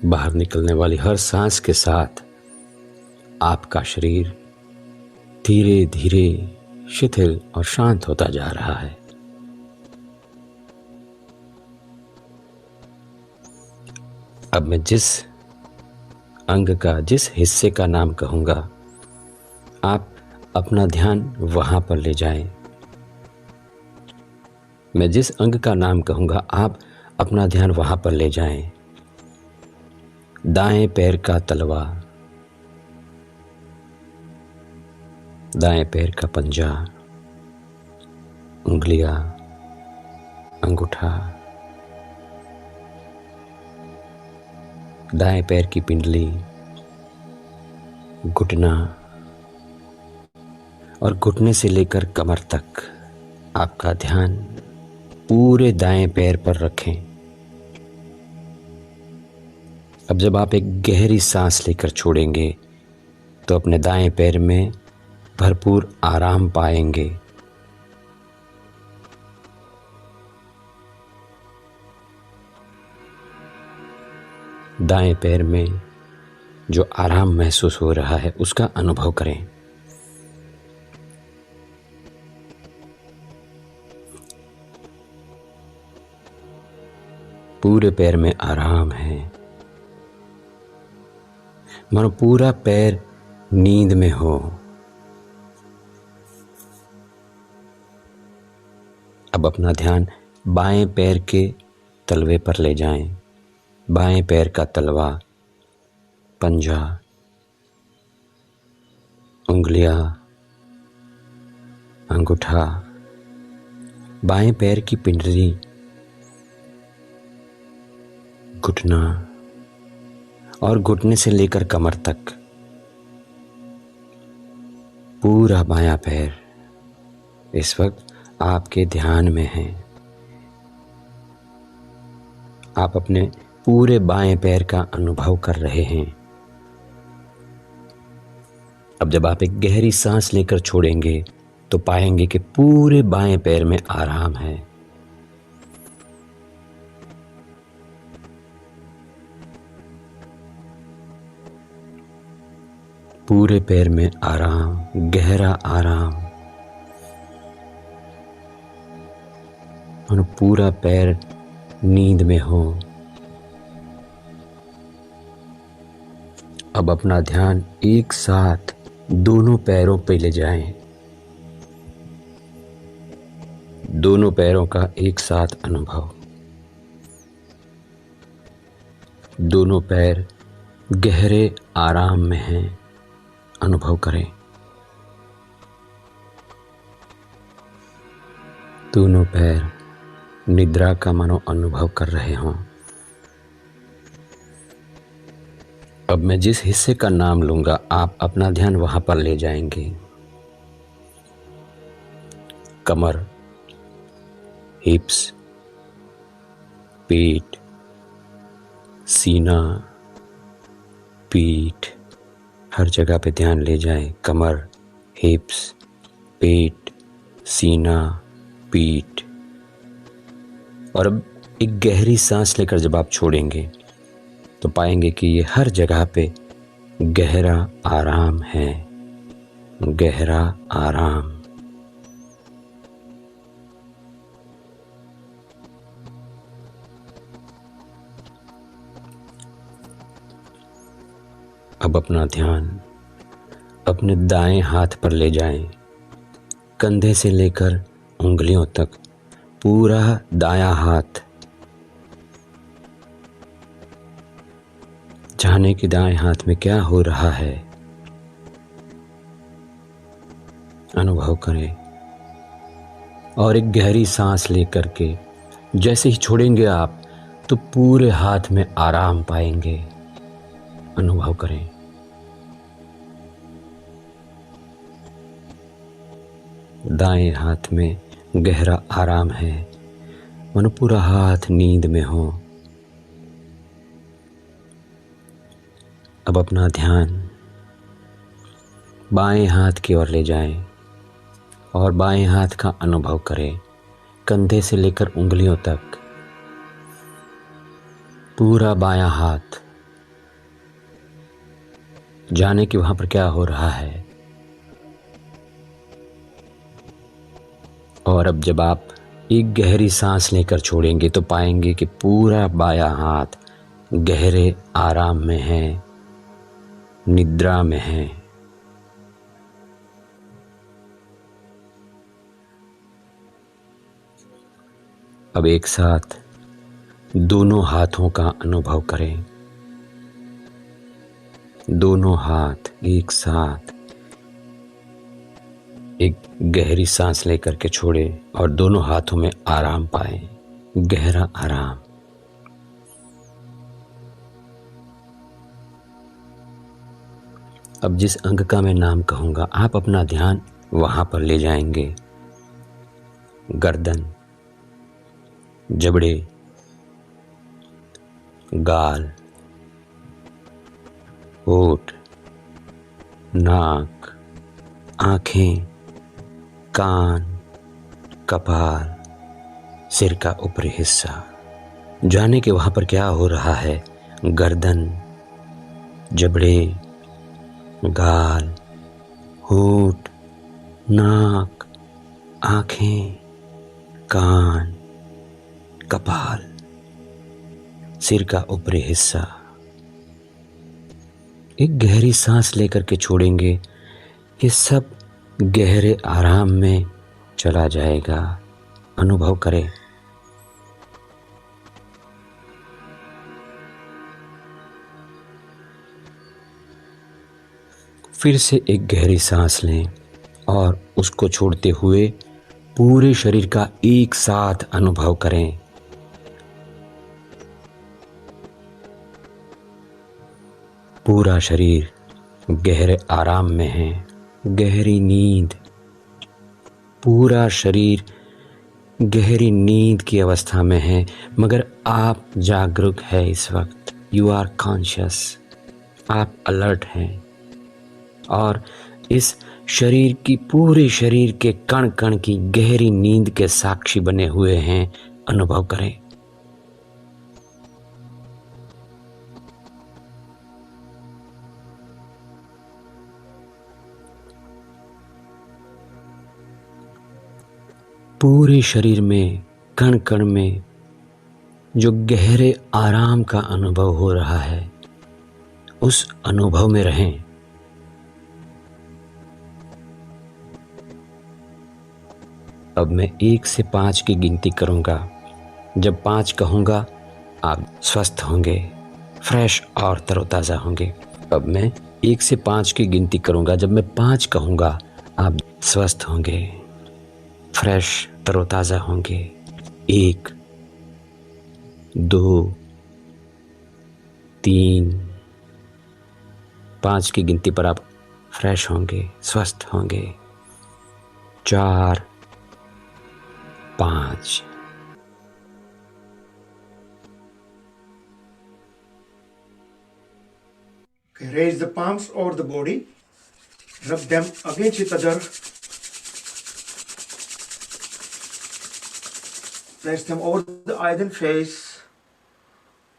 बाहर निकलने वाली हर सांस के साथ आपका शरीर धीरे धीरे शिथिल और शांत होता जा रहा है। अब मैं जिस अंग का, जिस हिस्से का नाम कहूँगा, आप अपना ध्यान वहाँ पर ले जाएं। मैं जिस अंग का नाम कहूँगा, आप अपना ध्यान वहाँ पर ले जाएं। दाएं पैर का तलवा, दाएं पैर का पंजा, उंगलियां, अंगूठा, दाएं पैर की पिंडली, घुटना और घुटने से लेकर कमर तक आपका ध्यान पूरे दाएं पैर पर रखें। अब जब आप एक गहरी सांस लेकर छोड़ेंगे तो अपने दाएं पैर में भरपूर आराम पाएंगे। दाएं पैर में जो आराम महसूस हो रहा है उसका अनुभव करें। पूरे पैर में आराम है, मानो पूरा पैर नींद में हो। अब अपना ध्यान बाएं पैर के तलवे पर ले जाएं। बाएं पैर का तलवा, पंजा, उंगलियां, अंगूठा, बाएं पैर की पिंडली, घुटना और घुटने से लेकर कमर तक पूरा बायां पैर इस वक्त आपके ध्यान में है। आप अपने पूरे बाएं पैर का अनुभव कर रहे हैं। अब जब आप एक गहरी सांस लेकर छोड़ेंगे तो पाएंगे कि पूरे बाएं पैर में आराम है। पूरे पैर में आराम, गहरा आराम, और पूरा पैर नींद में हो। अब अपना ध्यान एक साथ दोनों पैरों पे ले जाएं। दोनों पैरों का एक साथ अनुभव। दोनों पैर गहरे आराम में हैं, अनुभव करें। दोनों पैर निद्रा का मानो अनुभव कर रहे हों। अब मैं जिस हिस्से का नाम लूंगा आप अपना ध्यान वहां पर ले जाएंगे। कमर, हिप्स, पेट, सीना, पीठ, हर जगह पे ध्यान ले जाएं। कमर, हिप्स, पेट, सीना, पीठ। और अब एक गहरी सांस लेकर जब आप छोड़ेंगे तो पाएंगे कि ये हर जगह पे गहरा आराम है, गहरा आराम। अब अपना ध्यान अपने दाएं हाथ पर ले जाएं। कंधे से लेकर उंगलियों तक पूरा दायां हाथ, जाने कि दाएं हाथ में क्या हो रहा है, अनुभव करें। और एक गहरी सांस लेकर के जैसे ही छोड़ेंगे आप तो पूरे हाथ में आराम पाएंगे, अनुभव करें। दाएं हाथ में गहरा आराम है, मानो पूरा हाथ नींद में हो। अब अपना ध्यान बाएं हाथ की ओर ले जाएं और बाएं हाथ का अनुभव करें। कंधे से लेकर उंगलियों तक पूरा बायां हाथ, जाने कि वहां पर क्या हो रहा है। और अब जब आप एक गहरी सांस लेकर छोड़ेंगे तो पाएंगे कि पूरा बायां हाथ गहरे आराम में है, निद्रा में है। अब एक साथ दोनों हाथों का अनुभव करें। दोनों हाथ एक साथ एक गहरी सांस लेकर के छोड़े और दोनों हाथों में आराम पाएं, गहरा आराम। अब जिस अंग का मैं नाम कहूंगा आप अपना ध्यान वहां पर ले जाएंगे। गर्दन, जबड़े, गाल, होठ, नाक, आंखें, कान, कपाल, सिर का ऊपरी हिस्सा। जाने के वहां पर क्या हो रहा है। गर्दन, जबड़े, गाल, होठ, नाक, आंखें, कान, कपाल, सिर का ऊपरी हिस्सा। एक गहरी सांस लेकर के छोड़ेंगे, ये सब गहरे आराम में चला जाएगा। अनुभव करें। फिर से एक गहरी सांस लें और उसको छोड़ते हुए पूरे शरीर का एक साथ अनुभव करें। पूरा शरीर गहरे आराम में है, गहरी नींद। पूरा शरीर गहरी नींद की अवस्था में है, मगर आप जागरूक है इस वक्त। यू आर कॉन्शियस, आप अलर्ट हैं और इस शरीर की, पूरे शरीर के कण कण की गहरी नींद के साक्षी बने हुए हैं। अनुभव करें। पूरे शरीर में, कण कण में जो गहरे आराम का अनुभव हो रहा है, उस अनुभव में रहें। अब मैं 1 से 5 की गिनती करूंगा। जब 5 कहूंगा आप स्वस्थ होंगे, फ्रेश और तरोताज़ा होंगे। अब मैं 1 से 5 की गिनती करूंगा। जब मैं 5 कहूंगा आप स्वस्थ होंगे, फ्रेश तरोताज़ा होंगे। 1, 2, 3, 5 की गिनती पर आप फ्रेश होंगे, स्वस्थ होंगे। 4, 5। Okay, raise the palms over the body, rub them against each other, place them over the eyes and face.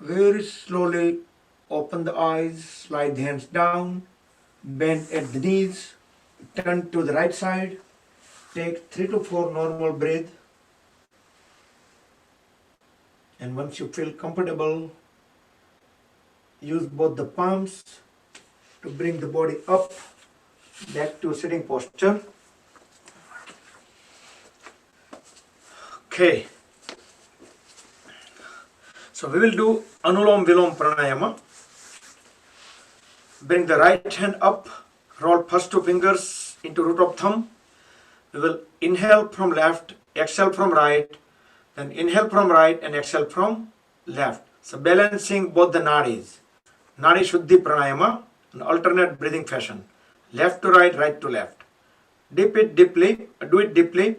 Very slowly open the eyes, slide the hands down, bend at the knees, turn to the right side, take 3 to 4 normal breath. And once you feel comfortable, use both the palms to bring the body up, back to sitting posture. Okay. So we will do Anulom Vilom Pranayama. Bring the right hand up, roll first 2 fingers into root of thumb. We will inhale from left, exhale from right, then inhale from right and exhale from left. So balancing both the nadis. Nadi Shuddhi Pranayama, an alternate breathing fashion. Left to right, right to left. Dip it deeply, do it deeply.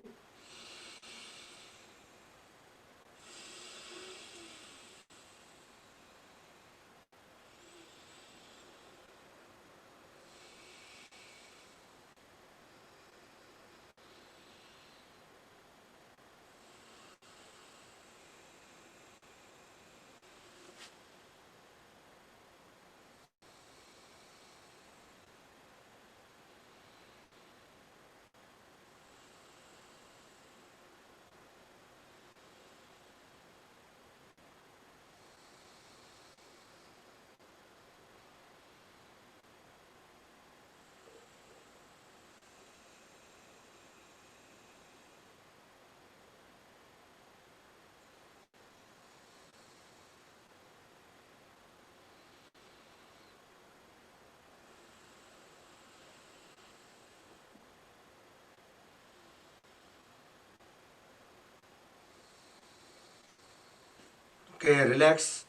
Okay, relax.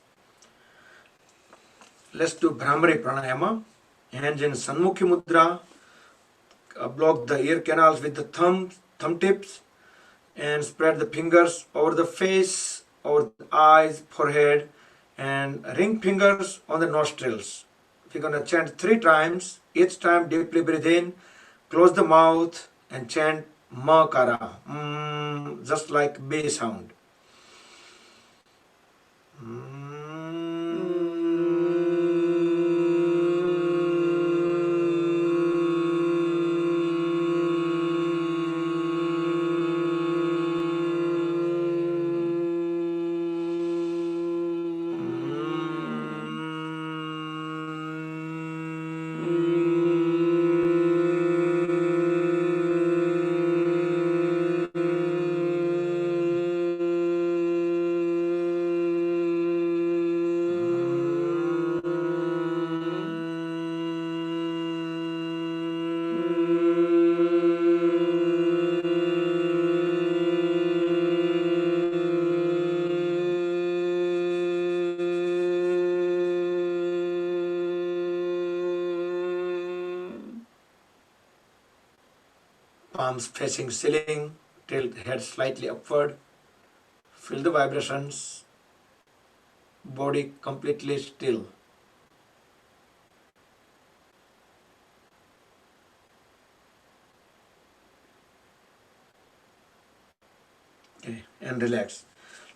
Let's do Brahmari Pranayama. Hands in Sanmukhi Mudra. Block the ear canals with the thumb tips and spread the fingers over the face, over the eyes, forehead, and ring fingers on the nostrils. We're going to chant 3 times. Each time deeply breathe in, close the mouth and chant Makara, just like B sound. palms facing ceiling, tilt head slightly upward, feel the vibrations, body completely still. Okay, and relax.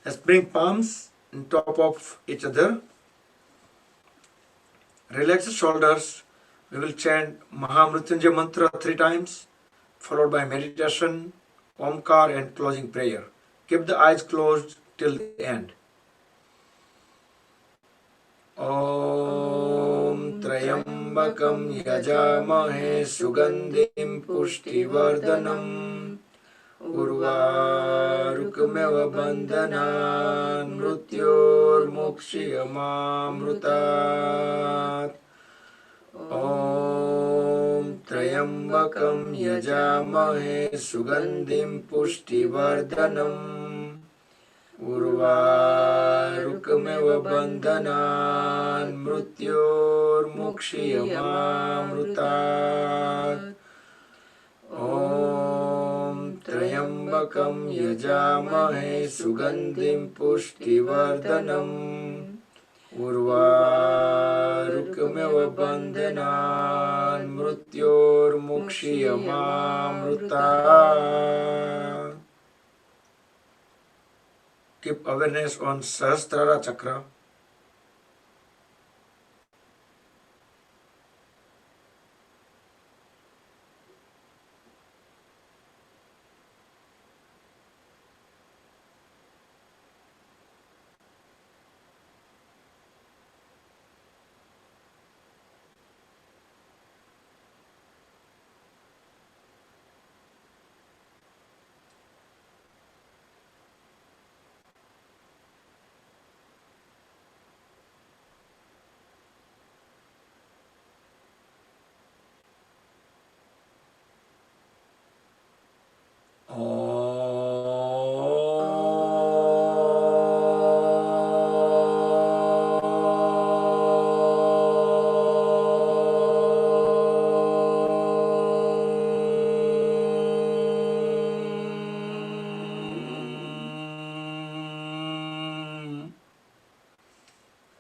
Let's bring palms on top of each other. Relax the shoulders. We will chant Mahamrutyunjay mantra 3 times, followed by meditation, Omkar, and closing prayer. Keep the eyes closed till the end. Om Trayambakam Yajamahe Sugandhim Pushtivardhanam Urvarukmeva Bandhanan Mrityor Mukshiyamamrutat. Om Trayambakam Yajamahe Sugandhim Pushtivardhanam Urvarukmeva Bandhanan Mrityor Mukshiyamamrutat. Om Trayambakam Yajamahe Sugandhim Pushtivardhanam Urvarukmeva Bandhanan Mrityor Mukshiyamamrutat. Keep awareness on Sahasrara Chakra.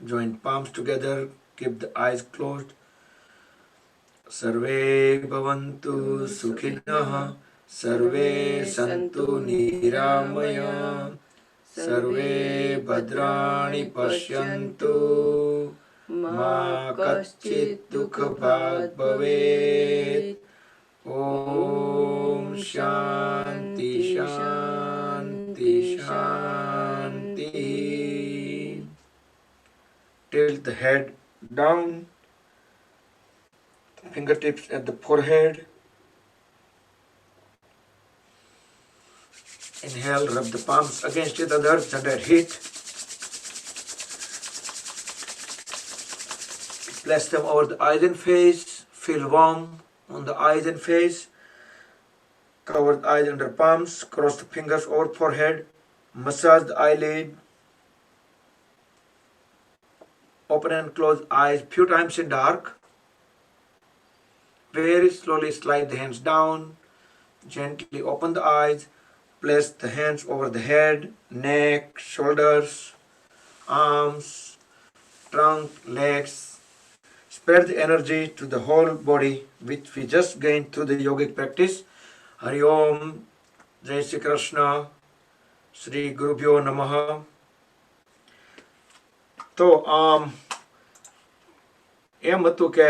Join palms together, keep the eyes closed. Sarve bhavantu sukhinah, sarve santu niramaya, sarve bhadrani pashyantu, ma kaschit dukha bhag bhavet. Om Shanti Shanti Shanti. Tilt the head down, fingertips at the forehead. Inhale, rub the palms against each other, generate heat. Place them over the eyes and face, feel warm on the eyes and face. Cover the eyes under palms, cross the fingers over forehead, massage the eyelid. Open and close eyes few times in dark. Very slowly slide the hands down. Gently open the eyes. Place the hands over the head, neck, shoulders, arms, trunk, legs. Spread the energy to the whole body which we just gained through the yogic practice. Hari Om, Jai Shri Krishna, Shri Gurubhyo Namaha. તો એમ હતું કે